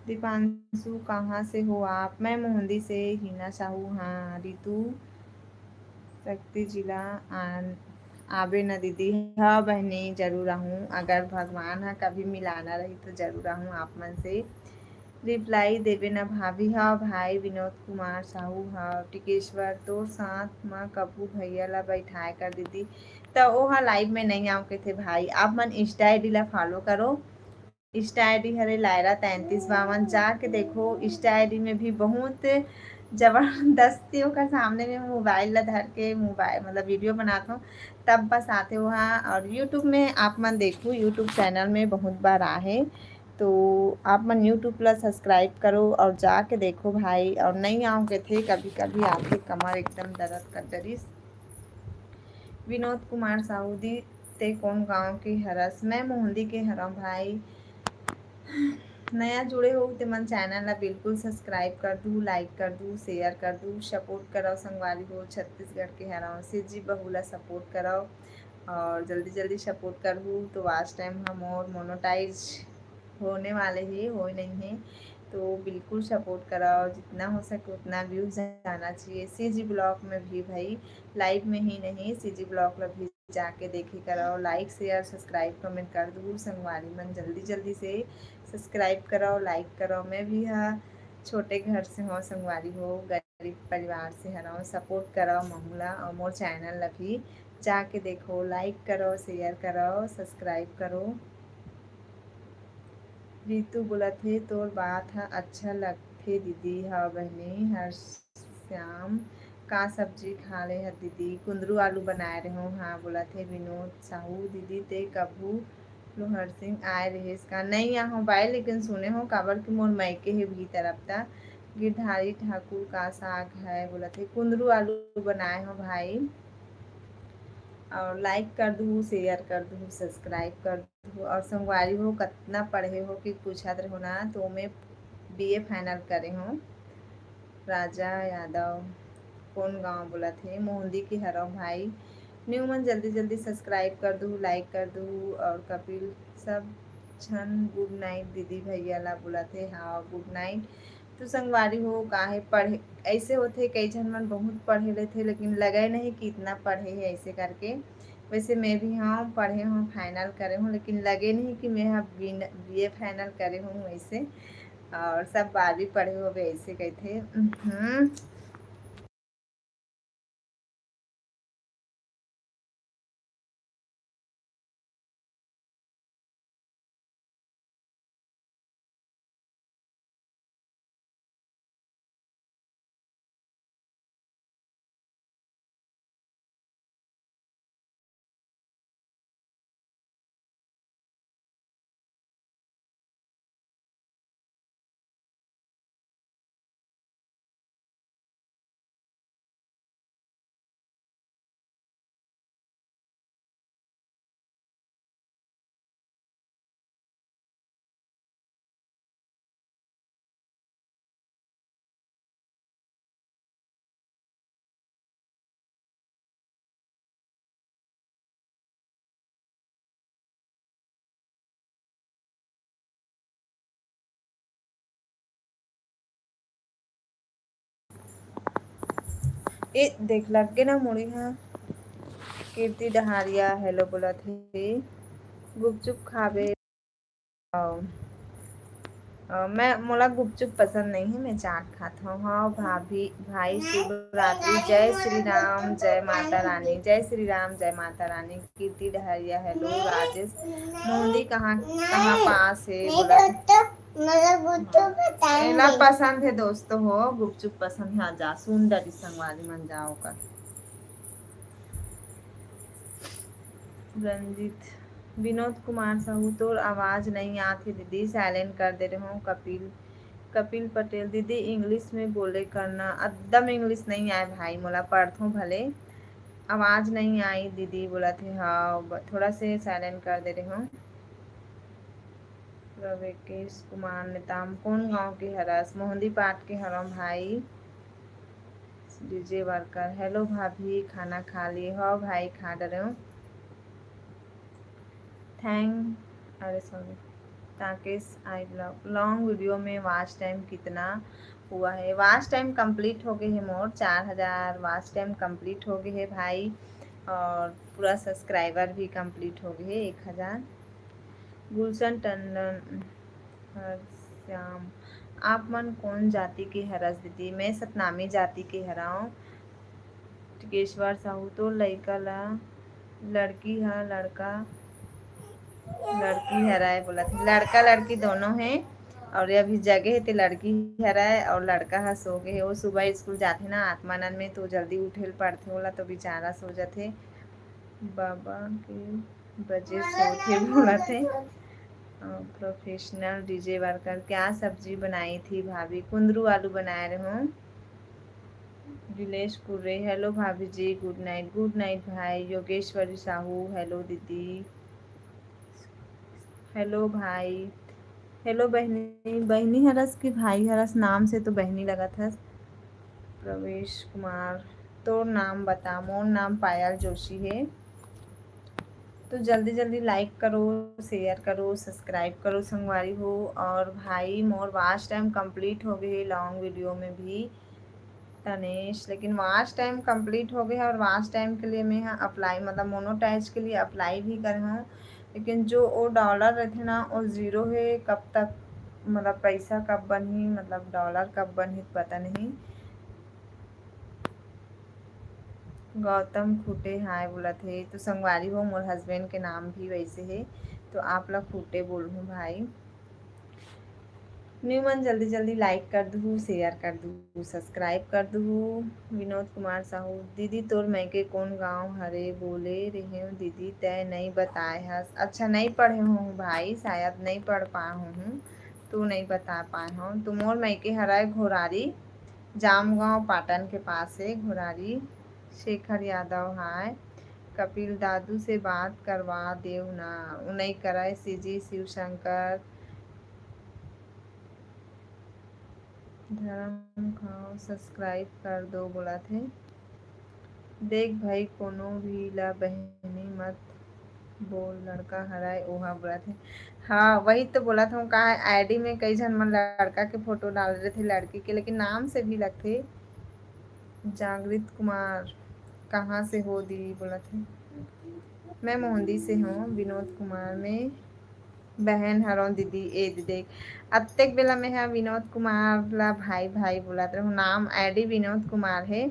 दीपांशु कहाँ से हो आप? मैं मोहंदी से। हीना साहू हाँ। रितु शक्ति जिला आबे न दीदी। हाँ बहनी जरूर आहूँ। अगर भगवान हा कभी मिलाना रही तो जरूर आहूँ आप मन से। रिप्लाई देवे न भाभी। हाँ भाई विनोद कुमार साहू हाँ। टिकेश्वर तो साथ माँ कपू भैया ला बैठाए कर दीदी। तो ओहा लाइव में नहीं आओ के थे भाई। आप मन इंस्टा आईडी ला फॉलो करो। इंस्टा आईडी हरे लायरा 3352 जाके देखो। इंस्टा आईडी में भी बहुत जबरदस्तियों का सामने में मोबाइल ला धर के मोबाइल मतलब वीडियो बनाता हूँ तब बस आते वहाँ। और यूट्यूब में आप मन देखो। यूट्यूब चैनल में बहुत बार आहे तो आप मन यूट्यूब ला सब्सक्राइब करो और जाके देखो भाई। और नहीं आओगे थे कभी कभी आपके कमर एकदम दर्द कर दरिस। विनोद कुमार साहूदी ते कौन गांव के हरस? मैं मोहंदी के हरा भाई। नया जुड़े हो तो मन चैनल ला बिल्कुल सब्सक्राइब कर दूँ लाइक कर दूँ शेयर कर दूँ सपोर्ट कराओ। संगवारी हो छत्तीसगढ़ के हराओ से जी बहुला सपोर्ट कराओ। और जल्दी जल्दी सपोर्ट करूँ तो आज टाइम हम और मोनोटाइज होने वाले ही हो नहीं है तो बिल्कुल सपोर्ट कराओ। जितना हो सके उतना व्यूज़ आना चाहिए। सीजी ब्लॉग में भी भाई लाइव में ही नहीं सीजी ब्लॉग में भी जाके देखे कराओ। लाइक शेयर सब्सक्राइब कमेंट कर दूँ संगवारी मन जल्दी जल्दी से सब्सक्राइब कराओ लाइक कराओ। मैं भी हाँ छोटे घर से हो संगवारी हो गरीब परिवार से हराओ सपोर्ट कराओ महूला। और मोर चैनल ला भी जाके देखो लाइक करो शेयर करो सब्सक्राइब करो। रितु बोला थे तोर बात हा अच्छा लगथे दीदी। हाँ बहनी। हर श्याम का सब्जी खा ले है दीदी? कुंदरू आलू बनाए रहे हो। हाँ बोला थे विनोद साहू दीदी ते कभू लोहर सिंह आए रहे का? नहीं आ हो भाई लेकिन सुने हो काबर की मोर मैके है भी तरफ था। गिरधारी ठाकुर का साग है बोला थे। कुंदरू आलू बनाए हो भाई। और लाइक कर दूँ शेयर कर दूँ सब्सक्राइब कर दूँ। और संगवारी हो कितना पढ़े हो कि पूछत रहो ना तो मैं बीए फाइनल करे हूँ। राजा यादव कौन गांव बोला थे? मोहंदी की हराओ भाई। न्यू मन जल्दी जल्दी सब्सक्राइब कर दूँ लाइक कर दूँ। और कपिल सब छन गुड नाइट दीदी भैया ला बोला थे। हाँ गुड नाइट। तो संगवारी हो काहे पढ़े ऐसे होते कई जन मन बहुत पढ़े ले थे लेकिन लगे नहीं कि इतना पढ़े है ऐसे करके। वैसे मैं भी हाँ पढ़े हूँ फाइनल करे हूँ लेकिन लगे नहीं कि मैं हाँ बीए फाइनल करे हूँ वैसे। और सब 12वीं पढ़े हुए ऐसे गए थे। ए देख लग के ना मुड़ी हाँ। कीर्ति डहारिया हेलो बोला थे। गुपचुप खाबे आओ। मैं मोला गुपचुप पसंद नहीं है, मैं चाट खाता हूँ। हाँ भाभी भाई शुभ रात्रि, जय श्री राम जय माता रानी, जय श्री राम जय माता रानी। कीर्ति डहरिया हेलो, राजेश मोदी कहाँ कहाँ पास है बोला एला पसंद है दोस्तों हो, गुपचुप पसंद है। जा सुंदरी संगवारी मन जाओ कर। रंजित विनोद कुमार साहू तोर आवाज नहीं आती दीदी, साइलेंट कर दे रहे हो। कपिल कपिल पटेल दीदी इंग्लिश में बोले करना, एकदम इंग्लिश नहीं आए भाई, मोला पढ़थों भले आवाज नहीं आई दीदी बोला थे। हाँ थोड़ा से साइलेंट कर दे रहे हो। प्रवेकेश कुमार नेताम कौन गांव के हरस, मोहंदी पाट के हरम भाई। डीजे वर्कर हेलो भाभी खाना खा लिए हो भाई, खा डरे हो। थैंक अरे सॉरी ताकेश आई ब्लॉग लॉन्ग वीडियो में वॉच टाइम कितना हुआ है? वॉच टाइम कंप्लीट हो गए है मोर 4000 वॉच टाइम कंप्लीट हो गए है भाई, और पूरा सब्सक्राइबर भी कंप्लीट हो गए है 1000। गुलशन टंडन हर श्याम आप मन कौन जाति के हरस दीदी? मैं सतनामी जाति के हराऊँ। टिकेश्वर साहू तो लड़का ला लड़की है लड़का लड़की हराए बोला था, लड़का लड़की दोनों हैं। और ये अभी जगह है तो लड़की हराए और लड़का हा सो गए। वो सुबह स्कूल जाते ना आत्मानंद में, तो जल्दी उठे पड़ते बोला तो बेचारा सो जाते। बाबा के बजे सोते बोला थे। प्रोफेशनल डीजे वर्कर क्या सब्जी बनाई थी भाभी? कुंदरू आलू बनाए रहे हूँ। विलेश कुर्रे हेलो भाभी जी, गुड नाइट भाई। योगेश्वरी साहू हेलो दीदी, हेलो भाई, हेलो बहनी। बहनी हरस की भाई हरस, नाम से तो बहनी लगा था। प्रवेश कुमार तो नाम बता, मोर नाम पायल जोशी है। तो जल्दी जल्दी लाइक करो, शेयर करो, सब्सक्राइब करो संगवारी हो। और भाई मोर वॉच टाइम कंप्लीट हो गई लॉन्ग वीडियो में भी तनेश, लेकिन वॉच टाइम कंप्लीट हो गया है। और वॉच टाइम के लिए मैं यहाँ अप्लाई मतलब मोनोटाइज के लिए अप्लाई भी कर हूँ, लेकिन जो वो डॉलर रहते ना वो ज़ीरो है। कब तक मतलब पैसा कब बनी, मतलब डॉलर कब बनी पता नहीं। गौतम खूटे हाय बोला थे, तो संगवारी हो मोर हस्बैंड के नाम भी वैसे है, तो आप लोग खूटे बोल हूँ भाई। न्यू मन जल्दी जल्दी लाइक कर दूँ, शेयर कर दूँ, सब्सक्राइब कर दूँ। विनोद कुमार साहू दीदी तोर मैके कौन गांव हरे बोले रहे हो दीदी, तय नहीं बताए हस। अच्छा नहीं पढ़े हूँ भाई, शायद नहीं पढ़ पाए हूँ, तू नहीं बता पाए हूँ। तुम और मैके हराए घोरारी, जामगांव पाटन के पास है घोरारी। शेखर यादव हाय। कपिल दादू से बात करवा देव ना, नहीं कराए। सीजी शिवशंकर धर्म खाओ सब्सक्राइब कर दो बोला थे। देख भाई कोनो भी ला बहनी मत बोल, लड़का हराए ओहा बोला थे। हाँ वही तो बोला था, कहा आईडी में कई जन मन लड़का के फोटो डाल रहे थे लड़की के, लेकिन नाम से भी लगते। जागृत कुमार कहाँ से हो दी बोला थे। मैं मोहंदी से हूँ। विनोद कुमार में बहन हरो दीदी ए दीदी अत्तेक बेला में है। विनोद कुमार ला भाई भाई बोला तो नाम आईडी विनोद कुमार है।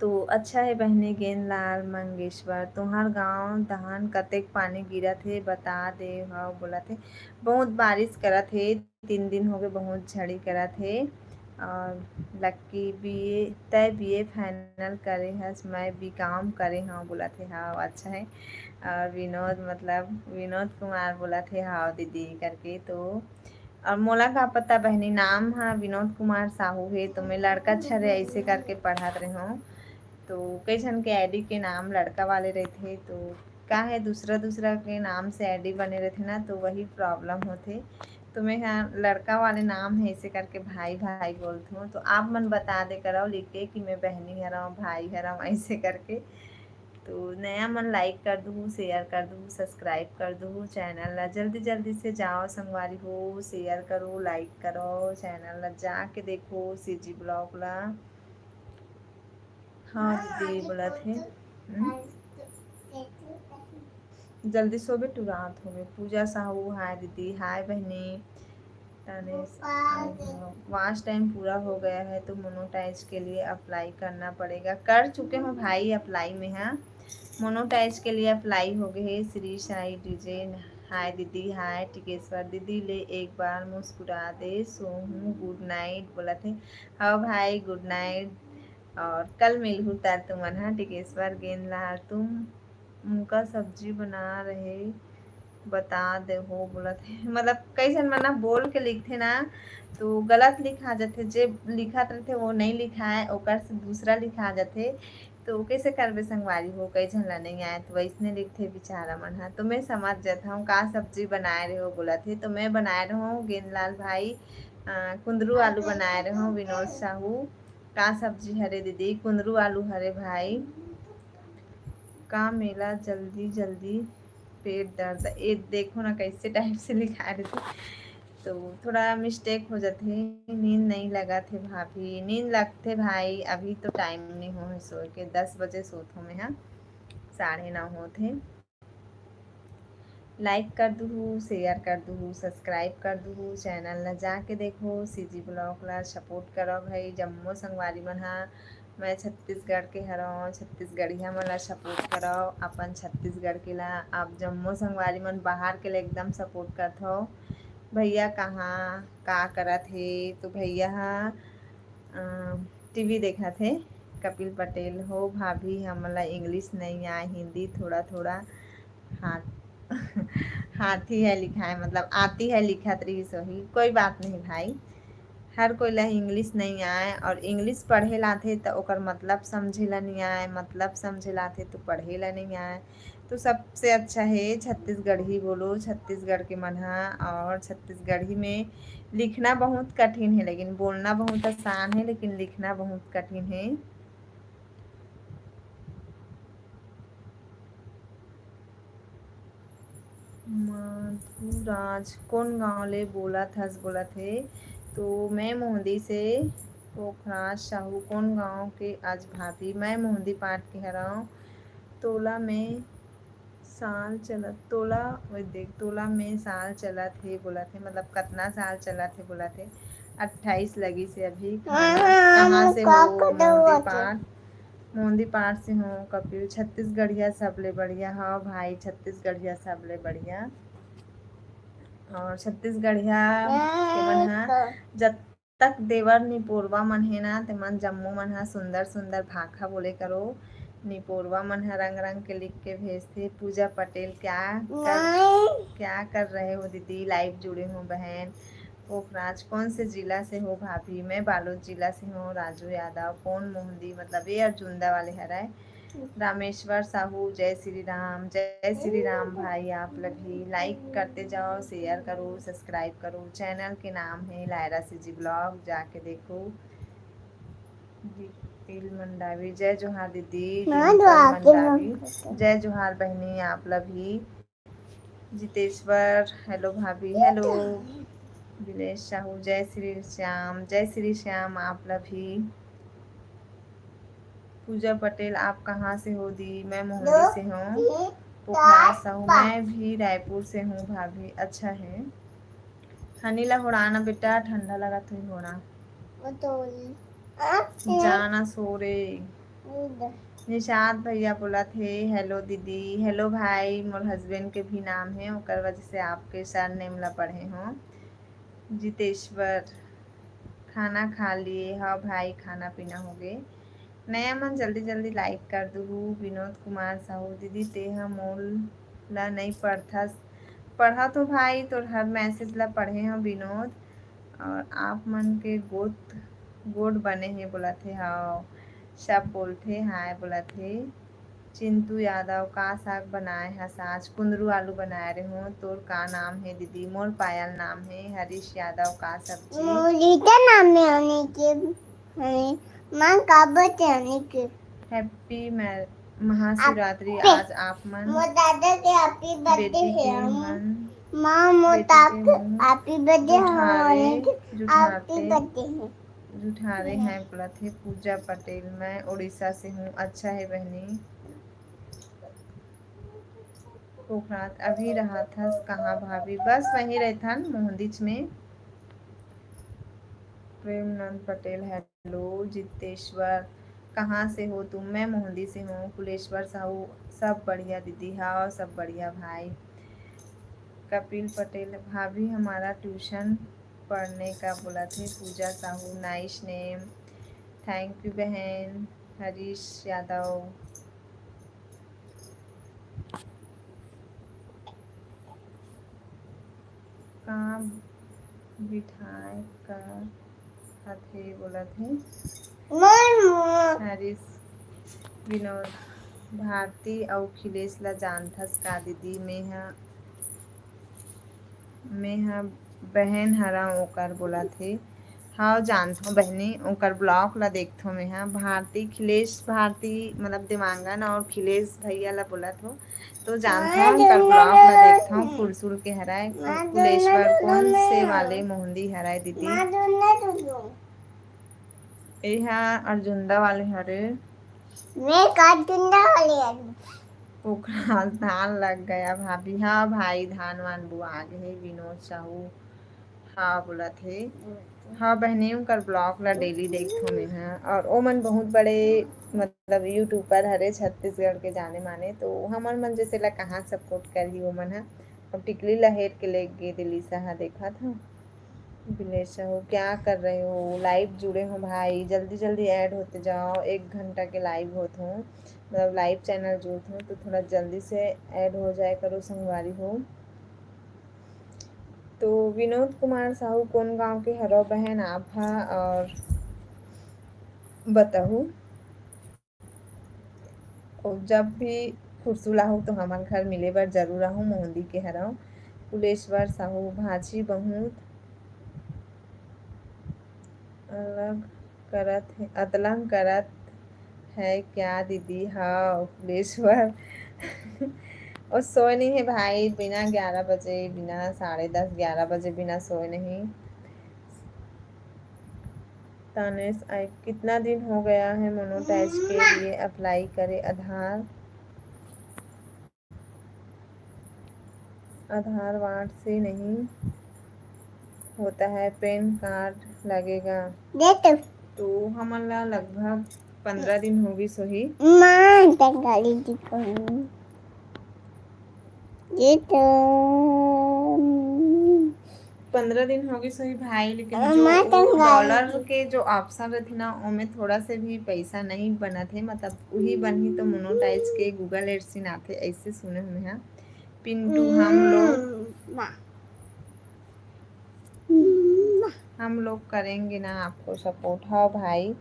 तो अच्छा है बहने। गेंदलाल मंगेश्वर तुहार गांव धान कतेक पानी गिरा थे बता दे हाँ बोला थे। बहुत बारिश करा थे, 3 दिन हो गए, बहुत झड़ी करा थे। और लक्की बीए तय बीए फाइनल करे हस, मैं बी काम करे हाँ बोला थे। हाँ अच्छा है। और विनोद मतलब विनोद कुमार बोला थे हाँ दीदी करके। तो और मोला का पता बहनी नाम हाँ विनोद कुमार साहू है, तो मैं लड़का छरे ऐसे करके पढ़ात रही हूँ। तो कई जन के आईडी के नाम लड़का वाले रहते, तो का है दूसरा दूसरा के नाम से आईडी बने रहते ना, तो वही प्रॉब्लम होते। तो मैं यहाँ लड़का वाले नाम है ऐसे करके भाई भाई बोलती हूँ। तो आप मन बता दे कराओ लिख के कि मैं बहनी हराऊँ भाई हराऊँ ऐसे करके। तो नया मन लाइक कर दूँ, शेयर कर दूँ, सब्सक्राइब कर दूँ चैनल ला। जल्दी जल्दी से जाओ संगवारी हो, शेयर करो लाइक करो चैनल ला, जाके देखो सीजी ब्लॉग ला। हाँ दीदी बोला थे। जल्दी सो बेटू रात हो गई। पूजा साहू हाय दीदी, हाय बहनी। वॉच टाइम पूरा हो गया है तो मोनोटाइज के लिए अप्लाई करना पड़ेगा। कर चुके हो भाई अप्लाई में। हाँ, मोनोटाइज के लिए अप्लाई हो गए। श्री साई डीजे हाय दीदी, हाय टिकेश्वर दीदी, ले एक बार मुस्कुरा दे सोहू गुड नाइट बोला थे। हाँ भाई गुड नाइट, और कल मिलूँ तार तुमन। हाँ टिकेश्वर गेंद ला तुम उनका सब्जी बना रहे बता दे हो बोला थे। मतलब कई जन मना बोल के लिखते ना तो गलत लिखा जाते, जे लिखा थे वो नहीं लिखा है, ओकर से दूसरा लिखा जाते, तो कैसे करबे संगवारी हो। कई झन ला नहीं आए तो वैसने लिखते बेचारा मन। हाँ तो मैं समझ जाता हूँ का सब्जी बनाए रहे हो बोला थे, तो मैं बनाए रहा हूँ गेंदलाल भाई कुंदरू आलू बनाए रहे हूँ। विनोद साहू का सब्जी हरे दीदी, कुंदरू आलू हरे भाई का मेला जल्दी जल्दी पेट दर्द। ये देखो ना कैसे टाइप से लिखा रहे थे, तो थोड़ा मिस्टेक हो जाते। नींद नहीं लगा थे भाभी, नींद लगते भाई, अभी तो टाइम नहीं हो सो के 10 बजे सोत हो मैं। हाँ 9:30 होते। लाइक कर दूँ, शेयर कर दूँ, सब्सक्राइब कर दूँ, चैनल ला जाके देखो सीजी ब्लॉग ला सपोर्ट करो भाई। जम्मो संगवारी मन। हाँ मैं छत्तीसगढ़ के हरों, छत्तीसगढ़िया मन ला सपोर्ट करो, अपन छत्तीसगढ़ के ला। आप जम्मो संगवारी मन बाहर के लिए एकदम सपोर्ट करत हो। भैया कहाँ का करत हे, तो भैया टीवी देखा थे कपिल पटेल हो। भाभी हमला इंग्लिश नहीं आए, हिंदी थोड़ा थोड़ा हाथ हाथी है लिखा है, मतलब आती है लिखा रही सही। कोई बात नहीं भाई, हर कोई ला इंग्लिश नहीं आए, और इंग्लिश पढ़े लाथे तो ओकर मतलब समझे ला नहीं आए, मतलब समझे लाथे तो पढ़े ला नहीं आए। तो सबसे अच्छा है छत्तीसगढ़ी बोलो, छत्तीसगढ़ के मन। और छत्तीसगढ़ी में लिखना बहुत कठिन है लेकिन बोलना बहुत आसान है, लेकिन लिखना बहुत कठिन है। मधुराज कौन गाँव ले बोला थस बोला थे, तो मैं मोहंदी से। पोखराज साहू कौन गाँव के आज भाभी, मैं मोहंदी पाट के हराऊँ। तोला में साल चलत, तोला वही देख, तोला में साल चला थे बोला थे, मतलब कितना साल चला थे बोला थे। 28 लगी से अभी। कहाँ से हो मोहंदी पाट, मोहंदी पाट से हूँ कपिल। छत्तीसगढ़िया सबले बढ़िया। हाँ भाई छत्तीसगढ़िया सबले बढ़िया। और छत्तीसगढ़िया के मन ह जब तक देवर निपोरवा मन है ना ते मन जम्मू मन ह सुंदर सुंदर भाखा बोले करो। निपोरवा मन ह रंग रंग के लिख के भेजते। पूजा पटेल क्या कर रहे हो दीदी, लाइव जुड़े हो बहन। पोखराज कौन से जिला से हो भाभी, मैं बालोद जिला से हूँ। राजू यादव कौन मोहंदी, मतलब ये अर्जुंदा वाले हराए। रामेश्वर साहू जय श्री राम भाई। आप लोग भी लाइक करते जाओ, शेयर करो, सब्सक्राइब करो। चैनल के नाम है लायरा सीजी ब्लॉग, जाके देखो। दीपिल मंडावी जय जोहार दीदी, डिम्पल मंडावी जय जोहार बहनी आप लोग भी। जितेश्वर हेलो भाभी, हेलो। दिनेश साहू जय श्री श्याम आप लोग भी। पूजा पटेल आप कहाँ से हो दी, मैं मोहंदी से हूँ। पुखराज साहू मैं भी रायपुर से हूँ भाभी। अच्छा है हनी ला होड़ाना बेटा, ठंडा लगा तो होना जाना सो रे। निशांत भैया बोला थे हेलो दीदी, हेलो भाई। मोर हस्बैंड के भी नाम है, ओकर वजह से आपके सर नेम ला पढ़े हो। जितेश्वर खाना खा लिए, हाँ भाई खाना पीना हो गए। नया मन जल्दी जल्दी लाइक कर दू। विनोद कुमार साहू दीदी तेहा मोल ला नहीं पढ़थस, पढ़ा तो भाई तो हर मैसेज ला पढ़े हैं विनोद। और आप मन के गोद बने हैं बोला थे। हाँ सब बोलते हाय बोला थे। चिंटू यादव का साग बनाए है साज, कुंदरू आलू बनाए रहे हो। तोर का नाम है दीदी, मोर पायल नाम है। हरीश यादव का सब्जी नाम है मां का बताने के। हैप्पी महाशिवरात्रि आज आप मन दादा के हैप्पी बर्थडे है मां मोता हैप्पी बर्थडे जुठारे हैं बोला थे। पूजा पटेल मैं उड़ीसा से हूँ। अच्छा है बहनी। पोखरात अभी रहा था कहाँ भाभी, बस वहीं रहता मोहंदीच में। प्रेमनंद पटेल हेलो। जितेश्वर कहाँ से हो तुम? मैं मोहंदी से हूँ। कुलेश्वर साहू सब बढ़िया दीदी। हाँ सब बढ़िया भाई। कपिल पटेल भाभी हमारा ट्यूशन पढ़ने का बोला थे। Pooja Sahu nice name. Thank you बहन। हरीश यादव कहाँ बिठाए कर थे बोला थे। हरीश विनोद भारती और अखिलेश ला जानथस का दीदी? मैं बहन हरा ओकर बोला थे। हाँ जानथो बहनी ओकर ब्लॉग ला देखथो। मैं भारती खिलेश भारती मतलब दिमांगन और खिलेश भैया ला बोला थो तो जानथो ओकर ब्लॉग ला देखथो। फुलसुल के हराय कुलेश्वर कौन से वाले मोहंदी हराय दीदी? एहा अर्जुंदा वाले हरे। मैं अर्जुंदा वाले पोखरा धान लग गया भाभी। हाँ भाई धान वान बुआ गए। विनोद साहू हाँ बोला थे। हाँ बहनियों कर ब्लॉग ला डेली देखथो मैं। हाँ और ओ मन बहुत बड़े मतलब यूट्यूबर हरे छत्तीसगढ़ के जाने माने तो हमर मन जैसे ला कहाँ सपोर्ट करी ओ मन। अब टिकली लहेर के ले गे दिल्ली सा देखा था। विनेश हो क्या कर रहे हो? लाइव जुड़े हो भाई जल्दी जल्दी ऐड होते जाओ। 1 घंटा के लाइव होते हो मतलब लाइव चैनल जुड़ते हो तो थोड़ा जल्दी से ऐड हो जाए करो संगवारी हो। तो विनोद कुमार साहू कौन गांव के हरो बहन आप? हा और बताओ और जब भी फुरसुला हो तो हमार घर मिले बर जरूर आहूँ। मोहंदी के हराओ कुलेश्वर साहू भाजी बहुत अलग करत है अतलंग करत है क्या दीदी? हाँ कुलेश्वर और सोए नहीं है भाई बिना 11 बजे बिना 10:30 11 बजे बिना सोए नहीं। तानेश आई कितना दिन हो गया है मोनोटाइज के लिए अप्लाई करे? आधार वार्ड से नहीं होता है पैन कार्ड लगेगा। तो हमारा लगभग 15 दिन होगी सोही। ये तो 15 दिन होगी सही भाई। लेकिन जो डॉलर के जो ऑप्शन रहती ना उनमें थोड़ा से भी पैसा नहीं बना थे मतलब वही बनी तो मोनोटाइज के गूगल एडसिन आते ऐसे सुने हुए हैं। पिंटू हम लोग करेंगे ना आपको सपोर्ट। हाँ भाई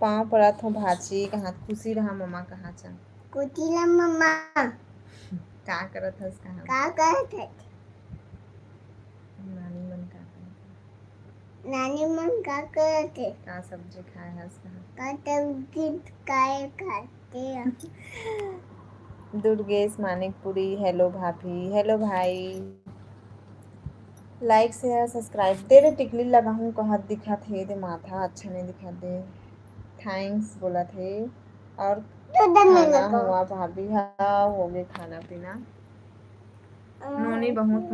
पाँव पड़त हो भाची कहाँ खुशी रहा मम्मा कहाँ चा कुटीला मम्मा का करत हस कहाँ का करत है? नानी मन का करत नानी मन का करत है? का सब्जी खाए हस कहाँ का सब्जी खाए खाते दुर्गेश मानिकपुरी हेलो भाभी। हेलो भाई लाइक शेयर सब्सक्राइब तेरे टिकली लगा हूँ कहत दिखा थे दे माथा अच्छा नहीं दिखा दे। थैंक्स बोला थे। और खाना हुआ भाभी? हाँ हो गए खाना पीना। नोनी बहुत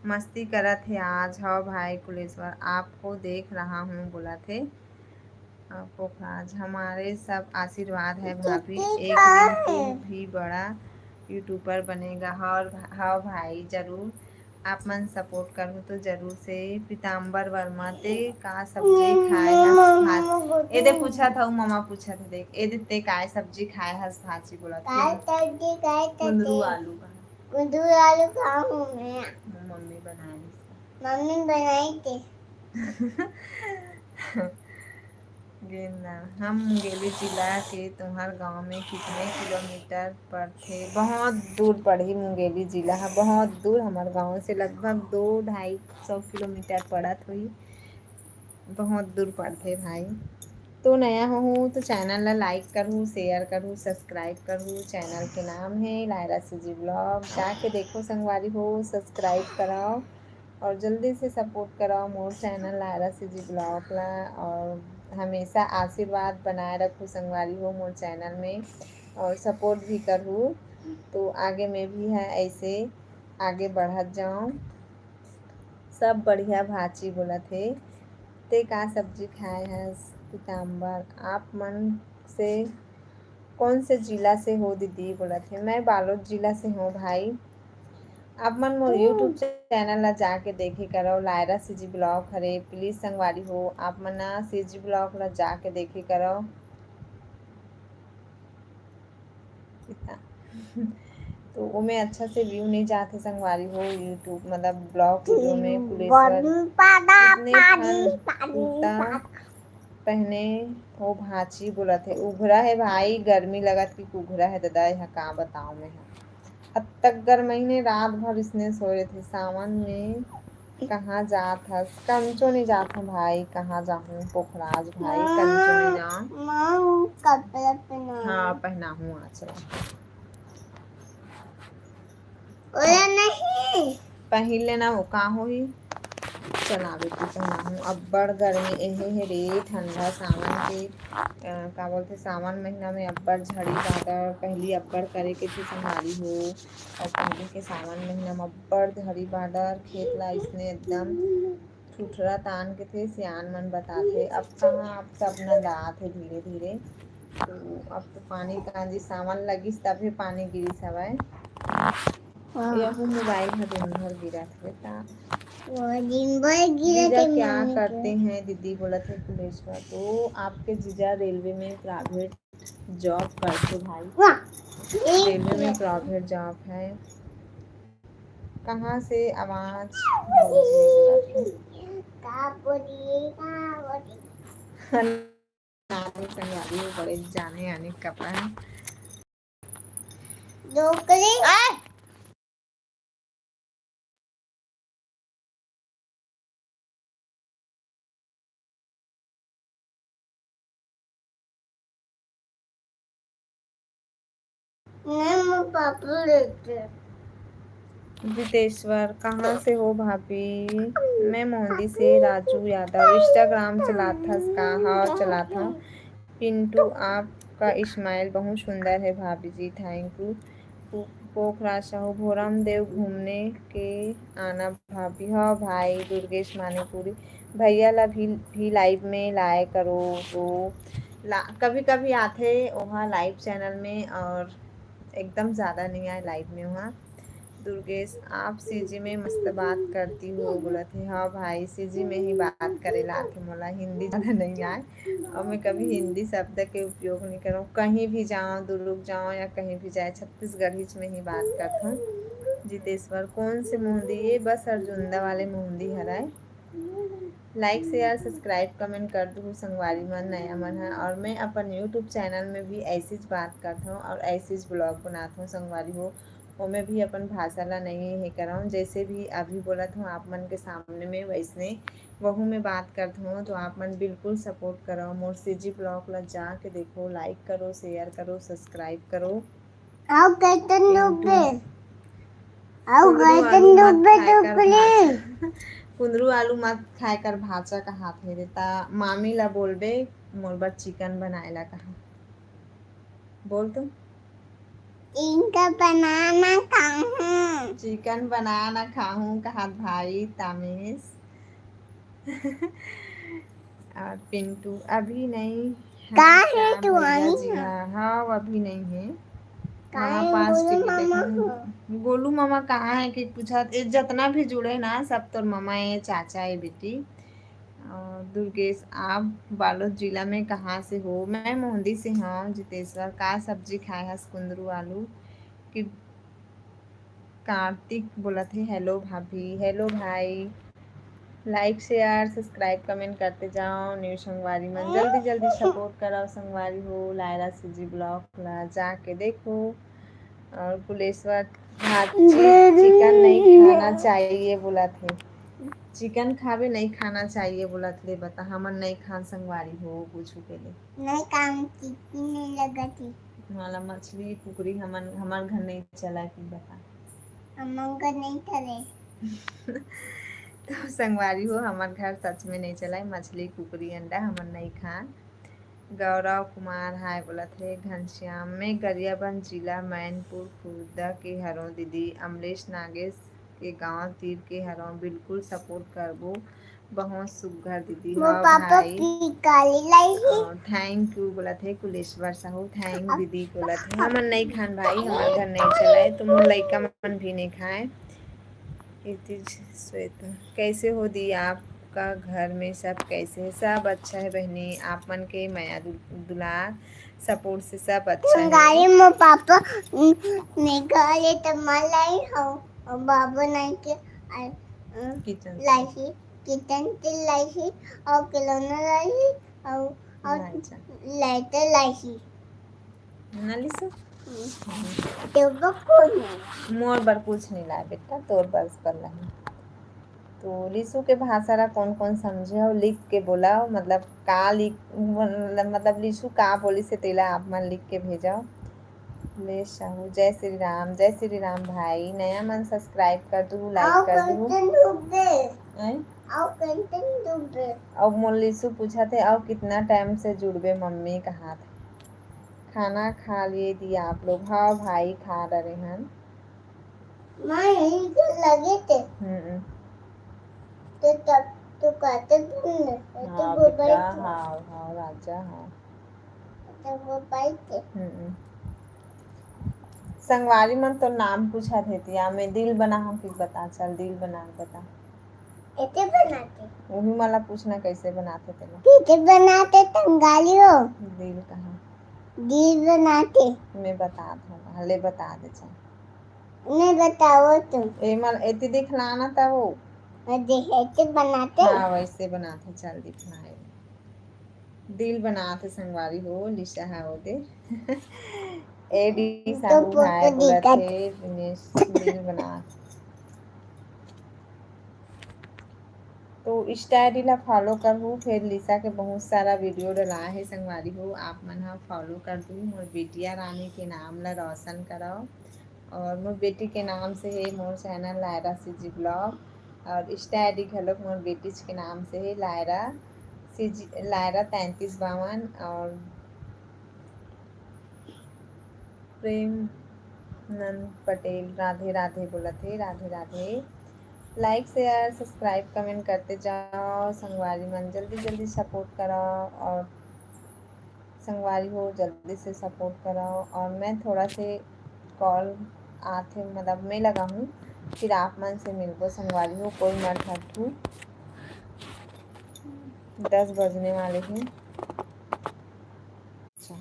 मस्ती करा थे आज। हाँ भाई कुलेश्वर आपको देख रहा हूँ बोला थे। आपको आज हमारे सब आशीर्वाद है भाभी। एक दिन तू भी बड़ा यूट्यूबर बनेगा। हाँ भाई जरूर आप मन सपोर्ट करूँ तो जरूर से। पीताम्बर वर्मा ते का सब्जी खाए हस भात ए दे पूछा था मम्मा पूछा था देख ए दे ते काय सब्जी खाए हस भाजी बोला था। कुंदरू आलू का कुंदरू आलू खाऊं मैं मम्मी बनाई मम्मी बनाई थी गेंदा हम मुंगेली जिला के तुम्हार गांव में कितने किलोमीटर पर थे? बहुत दूर पड़ी मुंगेली जिला है बहुत दूर हमारे गांव से लगभग 200-250 किलोमीटर पड़त हुई। बहुत दूर पड़ते भाई। तो नया हूँ तो चैनल ला लाइक करूँ शेयर करूँ सब्सक्राइब करूँ। चैनल के नाम है लायरा सीजी ब्लॉग जाके देखो संगवारी हो सब्सक्राइब कराओ और जल्दी से सपोर्ट कराओ मोर चैनल लायरा सीजी ब्लॉग ला। और हमेशा आशीर्वाद बनाए रखो संगवारी हो मोर चैनल में और सपोर्ट भी करूँ तो आगे में भी है ऐसे आगे बढ़त जाऊँ। सब बढ़िया भाची बोला थे। ते का सब्जी खाए है पीताम्बर। आप मन से कौन से जिला से हो दीदी बोला थे। मैं बालोद जिला से हूँ भाई। आप मन मोर यूट्यूब चैनल ला जाके देखे करो, Lyra CG blog Hare. Please संगवारी हो आप मन सीजी ब्लॉग ला जाके देखे करो। तो ओमे अच्छा से व्यू नहीं जाते संगवारी हो यूट्यूब मतलब ब्लॉग वीडियो में। कुलेश्वर कितने ठन कुर्ता पहने हो भाची बोला थे। उघरा है भाई, गर्मी लगत कि उघरा है दादा, यहाँ कहाँ बताऊँ मैं। अब तक महीने रात भर इसने सोए थे। सावन में कहाँ जात हस। कंचो नहीं जात हूँ भाई, कहाँ जाऊँ पोखराज भाई, कंचो नहीं जाऊँ। कपड़ा पहना, हाँ पहना हूँ आचरा। नहीं पहन लेना हो का हो ही चला बेटी पहना हूँ। अब्बड़ गर्मी एहे है रे ठंडा सावन के का बोलते सावन महीना में अब्बड़ झड़ी बादर पहली अब्बड़ करे के थी संभाली हो। और पहले के सावन महीना में अब्बड़ झड़ी बादर खेत ला इसने एकदम ठुठरा तान के थे। सियान मन बताते अब कहाँ, अब सब नंदात है धीरे धीरे। तो अब तो पानी का जी सावन लगिस तभी पानी गिरी सवाय। यह मोबाइल है दिन भर गिरा था। जीजा क्या करते हैं दीदी बोला थे कुलेश्वर। तो आपके जीजा रेलवे में प्राइवेट जॉब करते भाई, रेलवे में प्राइवेट जॉब है। कहाँ से आवाज बड़े जाने आने कपड़ा है। जितेश्वर कहाँ से हो भाभी। मैं मोहंदी से राजू यादव। इंस्टाग्राम चलाता का हाँ चलाता। पिंटू आपका इस्माइल बहुत सुंदर है भाभी जी, थैंक यू। पोखरा साहू भोरम देव घूमने के आना भाभी। हाँ भाई दुर्गेश मानेपुरी भैया ला भी लाइव में लाए करो। तो कभी कभी आते वहाँ लाइव चैनल में और एकदम ज़्यादा नहीं आए लाइव में वहाँ। दुर्गेश आप सीजी में मस्त बात करती हो बोला थे। हाँ भाई सीजी में ही बात करेला आथे मोला, हिंदी ज़्यादा नहीं आए और मैं कभी हिंदी शब्द के उपयोग नहीं करूँ। कहीं भी जाऊँ दुर्ग जाऊँ या कहीं भी जाए छत्तीसगढ़ी में ही बात करता हूँ। जितेश्वर कौन से मोहंदी, ये बस अर्जुंदा वाले मोहंदी हराए। लाइक शेयर सब्सक्राइब कमेंट कर दूँ संगवारी मन नया मन है। और मैं अपन यूट्यूब चैनल में भी ऐसी बात करता हूँ और ऐसी ब्लॉग बनाता हूँ संगवारी हो। वो में भी अपन भाषा ला नहीं है कराऊँ, जैसे भी अभी बोला था आप मन के सामने में वैसने वहू में बात करता हूँ। तो आप मन बिल्कुल सपोर्ट करो मोर सीजी ब्लॉग ला जाके देखो, लाइक करो शेयर करो सब्सक्राइब करो। कुंदरू आलू मत खाए कर भाचा का हाथ में देता। मामी ला बोलबे मोर बर चिकन बनाए ला कहा बोल तुम। इनका बनाना खाऊं, चिकन बनाना खाऊं कहा भाई तामेश। और पिंटू अभी नहीं है तू हाँ अभी नहीं है। मामा पास टीवी गोलू मामा कहाँ है कि पूछा जितना भी जुड़े ना सब तो मामा है चाचा है बेटी। दुर्गेश आप बालोद जिला में कहाँ से हो। मैं मोहंदी से हूँ। जितेश्वर का सब्जी खाए है कुंदरू आलू कि कार्तिक बोला थे। हेलो भाभी हेलो भाई, लाइक शेयर सब्सक्राइब कमेंट करते जाओ। न्यू संगवारी में जल्दी जल्दी सपोर्ट कराओ संगवारी हो। लायरा सीजी ब्लॉग ला जाके देखो। और कुलेश्वर चिकन नहीं खाना चाहिए बोला थे। चिकन खावे नहीं खाना चाहिए बोला थे। बता हमन नहीं खान संगवारी हो कुछ के लिए नहीं काम नहीं लगा थी वाला मछली कुकरी हमन हमार घर नहीं चला कि बता हमन घर नहीं चले। तो संगवारी हो हमार घर सच में नहीं चला है। मछली कुकरी अंडा हमन नहीं खान। गौरव कुमार हाय बोला थे। घनश्याम में गरियाबंद जिला मैनपुर खुर्दा के हरों दीदी। अमलेश नागेश के गांव तीर के हरों बिल्कुल सपोर्ट करबो बहुत सुघर दीदी।
वो
हाँ
पापा
भाई
की काली लाई ही।
और थैंक यू बोला थे कुलेश्वर साहू, थैंक दीदी बोला थे। हमन नहीं खान भाई, हमारे घर नहीं चलाए, तुम लइका मन भी नहीं खाए। श्वेता कैसे हो दी, आपका घर में सब कैसे है? सब अच्छा है बहनी, आप मन के माया दुलार सपोर्ट से सब अच्छा है।
गाड़ी में पापा निकाले तो मलाई हो और बाबा नहीं के
किचन
लाई ही, किचन से लाई ही और खिलौना लाई ही और लाइटर लाई ही
ना लिसो
तो वो कौन है?
मोर बर कुछ नहीं लाए बेटा, तोर बस पर नहीं। तो लिसु के भाषा रा कौन कौन समझे हो लिख के बोला, मतलब का लिख, मतलब लिसु का बोली से तेला आप मन लिख के भेजाओ। ले शाहू जय श्री राम, जय श्री राम भाई। नया मन सब्सक्राइब कर दू, लाइक कर दू। अब मोर लिसु पूछा थे अब कितना टाइम से जुड़बे मम्मी कहा थे। खाना खा लिए दिया आप लोग? हाँ भाई खा रहे हैं।
लगे थे तो तब तो कहते
हाँ बेटा, हाँ हाँ राजा, हाँ
तो वो बाइक थे।
संगवारी मन तो नाम पूछा थे तिया मैं दिल बना हूँ कि बता, चल दिल बना बता।
ऐसे बनाते
वो भी मला पूछना कैसे बनाते थे लोग।
कैसे बनाते तंगाली हो?
दिल कहाँ?
दिल बनाते
मैं बता दूँ, हले बता दे चल।
नहीं बताओ तुम।
ए मल एती दिखलाना था वो।
ऐसे बनाते?
हाँ वैसे बनाते, चल दिखलाए। दिल बनाते संगवारी हो, लिशा है वो दे। एडी साहू भाई बोला थे दिनेश दिल बना। तो इंस्टा आई डी ला फॉलो करहूँ, फिर लिसा के बहुत सारा वीडियो डला है संगवारी हो, आप मन हा फॉलो कर दू। मोर बेटिया रानी के नाम ला रोशन कराओ, और मोर बेटी के नाम से है मोर चैनल लायरा सीजी ब्लॉग, और इंस्टा आई डी घलोक मोर बेटी के नाम से है लायरा सीजी, लायरा 3352। और प्रेम नंद पटेल राधे राधे बोला थे, Radhe Radhe. Like share subscribe comment करते जाओ संगवारी मन, जल्दी जल्दी सपोर्ट कराओ, और संगवारी हो जल्दी से सपोर्ट कराओ। और मैं थोड़ा से कॉल आते मतलब मैं लगा हूँ, फिर आप मन से मिलको संगवारी हो, कोई मत हटू। 10 बजने वाले हैं। अच्छा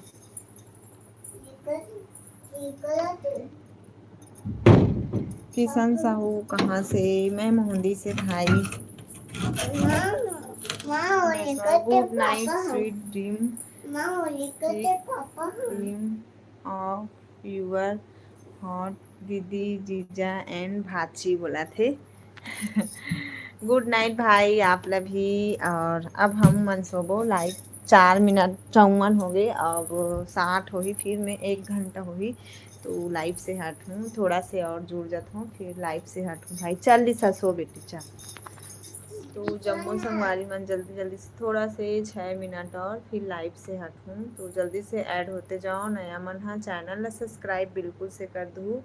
किशन साहू कहाँ से? मैं मोहंदी से भाई। Good night sweet dream of your hot दीदी जीजा एंड भाची बोला थे। गुड नाइट भाई आप लोग भी। और अब हम मन सोबो, लाइक 4 मिनट 54 हो गए, अब 60 होगी, फिर मैं 1 घंटा होगी तो लाइव से हट हूँ, थोड़ा से और जुड़ जाता हूँ फिर लाइव से हट हूँ। भाई चल लिसा सो बेटी चल। तो जम्मू संगवारी मन जल्दी जल्दी से थोड़ा से 6 मिनट और फिर लाइव से हट हूँ, तो जल्दी से ऐड होते जाओ। नया मन हाँ चैनल ला सब्सक्राइब बिल्कुल से कर दूँ,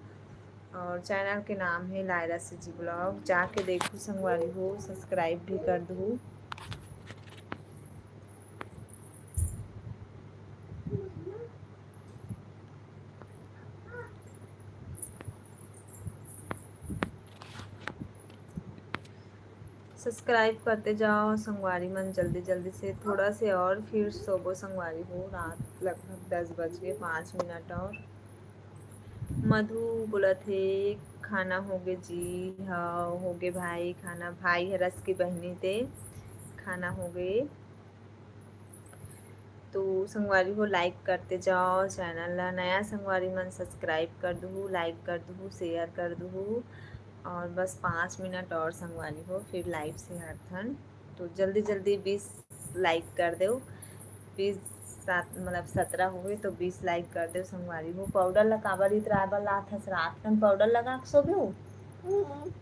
और चैनल के नाम है लायरा सीजी ब्लॉग, जाके देखो संगवारी हो, सब्सक्राइब भी कर दूँ। सब्सक्राइब करते जाओ संगवारी मन जल्दी जल्दी से, थोड़ा से और फिर सोबो संगवारी हो, रात लगभग 10 बज के 5 मिनट और। मधु बोला थे खाना हो गए जी, हाँ हो गए भाई खाना, भाई हरस की बहनी थे, खाना हो गए। तो संगवारी हो लाइक करते जाओ चैनल ला, नया संगवारी मन सब्सक्राइब कर दूँ, लाइक कर दूँ, शेयर कर दूँ, और बस 5 मिनट और संगवारी हो फिर लाइव से हरथन। तो जल्दी जल्दी 20 लाइक कर दो, 20 7 मतलब 17 हो गए तो 20 लाइक कर दो संगवारी हो। पाउडर ला काबर इतराबर लात हस, रात कन पाउडर लगा के सोबे हो?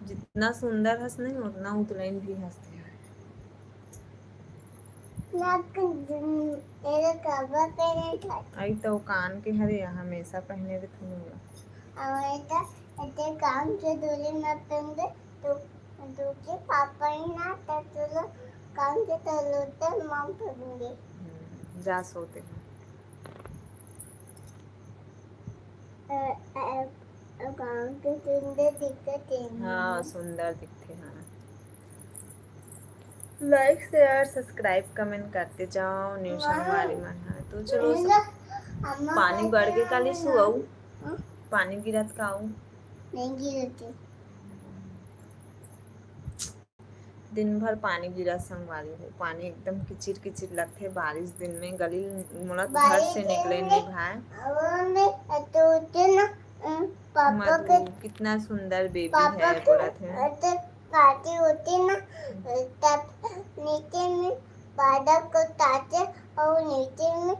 जितना सुंदर हंस नहीं उतना उतलाइन भी हंसते हैं। आई तो कान के हरे हमेशा पहने रहते
हैं काम से दूरी न पहनते तो दूसरे पापा ही ना तो काम के चलते माम करूंगी।
जा सोते हैं।
काम के सुंदर दिखते हैं।
हाँ सुंदर दिखते हैं। लाइक शेयर सब्सक्राइब कमेंट करते जाओ। न्यू संगवारी मन है तो चलो पानी बढ़ के काली सुआऊ पानी गिरत का आऊ
नहीं गिरते।
दिन भर पानी गिरा संगवारी हो। पानी एकदम किचिर किचिर लगते बारिश दिन में गली मोला घर से निकले नहीं भाई।
पापा के
कितना सुंदर बेबी है बोला थे।
काटी होती ना तब नीचे में बादल को ताते और नीचे में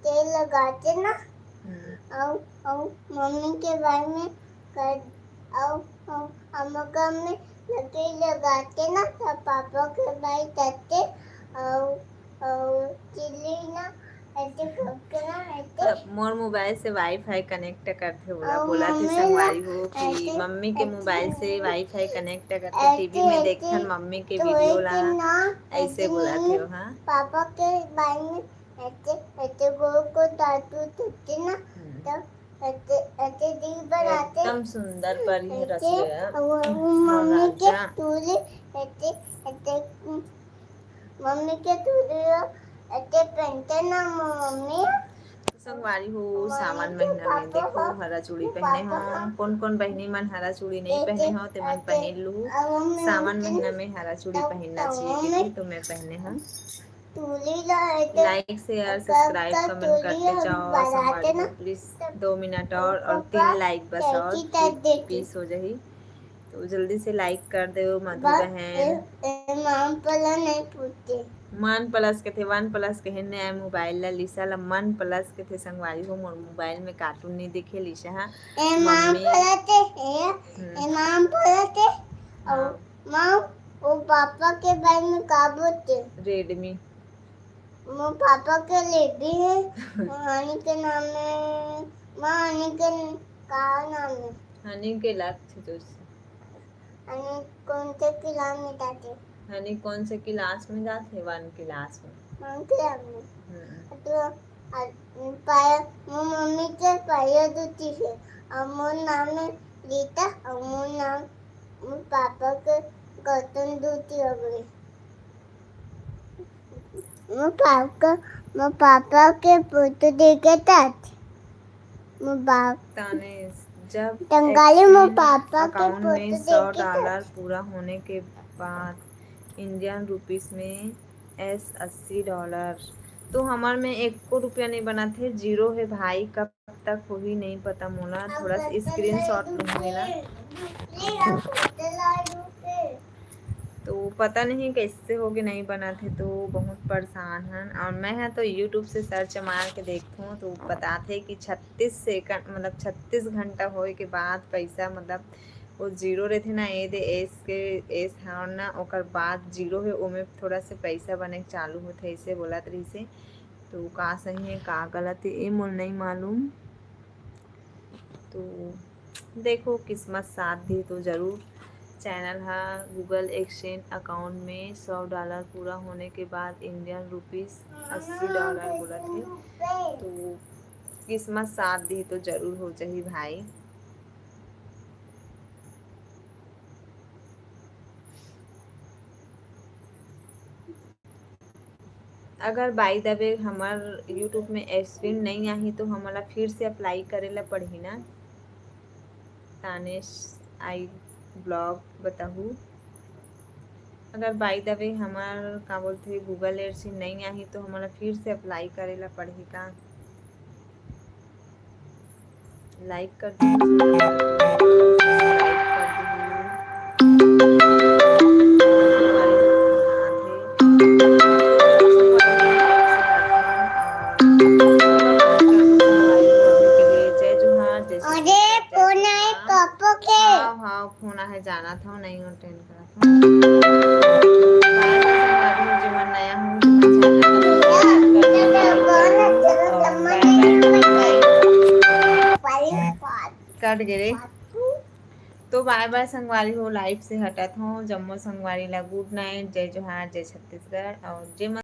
तेल लगाते ना और मम्मी के बारे में कर और अम्मा में लकड़ी लगाते ना तब पापा के भाई तते और चिल्ली ना ऐसे करके ना ऐसे
मोर मोबाइल से वाईफाई कनेक्ट करते बोला थे संगवारी हो कि मम्मी के मोबाइल से वाईफाई कनेक्ट करते टीवी में देखन मम्मी के वीडियो ला ऐसे बोला थे। हाँ
पापा के बारे में ऐसे ऐसे गोल को तातू तते ना तब ऐसे दिल बनाते
एकदम सुंदर पर ही रस
मम्मी के टूली ऐसे ऐसे मम्मी के टूली ऐसे पहनते ना मम्मी
संगवारी हो। सावन महीना में देखो हरा चूड़ी पहने हो। कौन कौन बहनी मन हरा चूड़ी नहीं पहने हो ते मन पहन लू। सावन महीना में हरा चूड़ी पहनना चाहिए तो मैं पहने हूँ। लाइक शेयर सब्सक्राइब कमेंट करते जाओ संगवारी हो। प्लीज 2 मिनट और 3 लाइक बस और पीस हो जाही तो जल्दी से लाइक कर दो मधु बहन। मन प्लस के थे 1 प्लस के नया मोबाइल ला लिसा ला मन प्लस के थे संगवारी हो। मोर मोबाइल में कार्टून नहीं दिखे लिसा हाँ मम्मी
वो पापा के बारे में का बोलते
रेडमी
वो पापा के लेडी है। हनी के नाम में हनी के का नाम है
हनी के लक्ष्य तो
हनी कौन से क्लास में जाते
हनी कौन से क्लास में जाते 1 क्लास में
1 क्लास में तो पाया वो मम्मी के पाया दूती है और मोर नाम है रीता और मोर नाम पापा के गौतम दूती हो गई। मैं पापा के फोटो देखे
ताने जब
टंगाली में पापा के
अकाउंट में
फोटो
$100 पूरा होने के बाद इंडियन रुपीस में $80 तो हमार में 1 रुपया नहीं बना थे। 0 है भाई कब तक हो ही नहीं पता मोला। थोड़ा स्क्रीनशॉट लूँगा तो पता नहीं कैसे हो गए नहीं बना थे तो बहुत परेशान हैं। और मैं है तो यूट्यूब से सर्च मार के देखूँ तो बताते कि 36 सेकंड मतलब 36 घंटा होए के बाद पैसा मतलब वो 0 रहते ना ए दे एस हाँ ना ओकर बाद 0 है ओमे थोड़ा से पैसा बने चालू होते ऐसे बोला तरी से तो का सही है का गलत है ये मोल नहीं मालूम। तो देखो किस्मत साथ दी तो ज़रूर। चैनल है गूगल एक्सचेंज अकाउंट में $100 पूरा होने के बाद इंडियन रुपीस $80 बोला थे तो किस्मत साथ दी तो ज़रूर हो जाही भाई। अगर बाई द वे हमार यूट्यूब में एडस्क्रीन नहीं आई तो हमारा फिर से अप्लाई करेला पड़ी ना। तानिश आई ब्लॉग बताहू अगर बाई द वे हमार का बोलते गूगल एडस्क्रीन नहीं आई तो हमारा फिर से अप्लाई करेला पड़ी का। लाइक कर हाँ फोन है जाना था नहीं अटेंड करा था। कट गिरे तो बाय बाय संगवारी हो, लाइव से हटत हो। जम्मो संगवारी ला गुड नाइट, जय जोहार, जय छत्तीसगढ़ और जय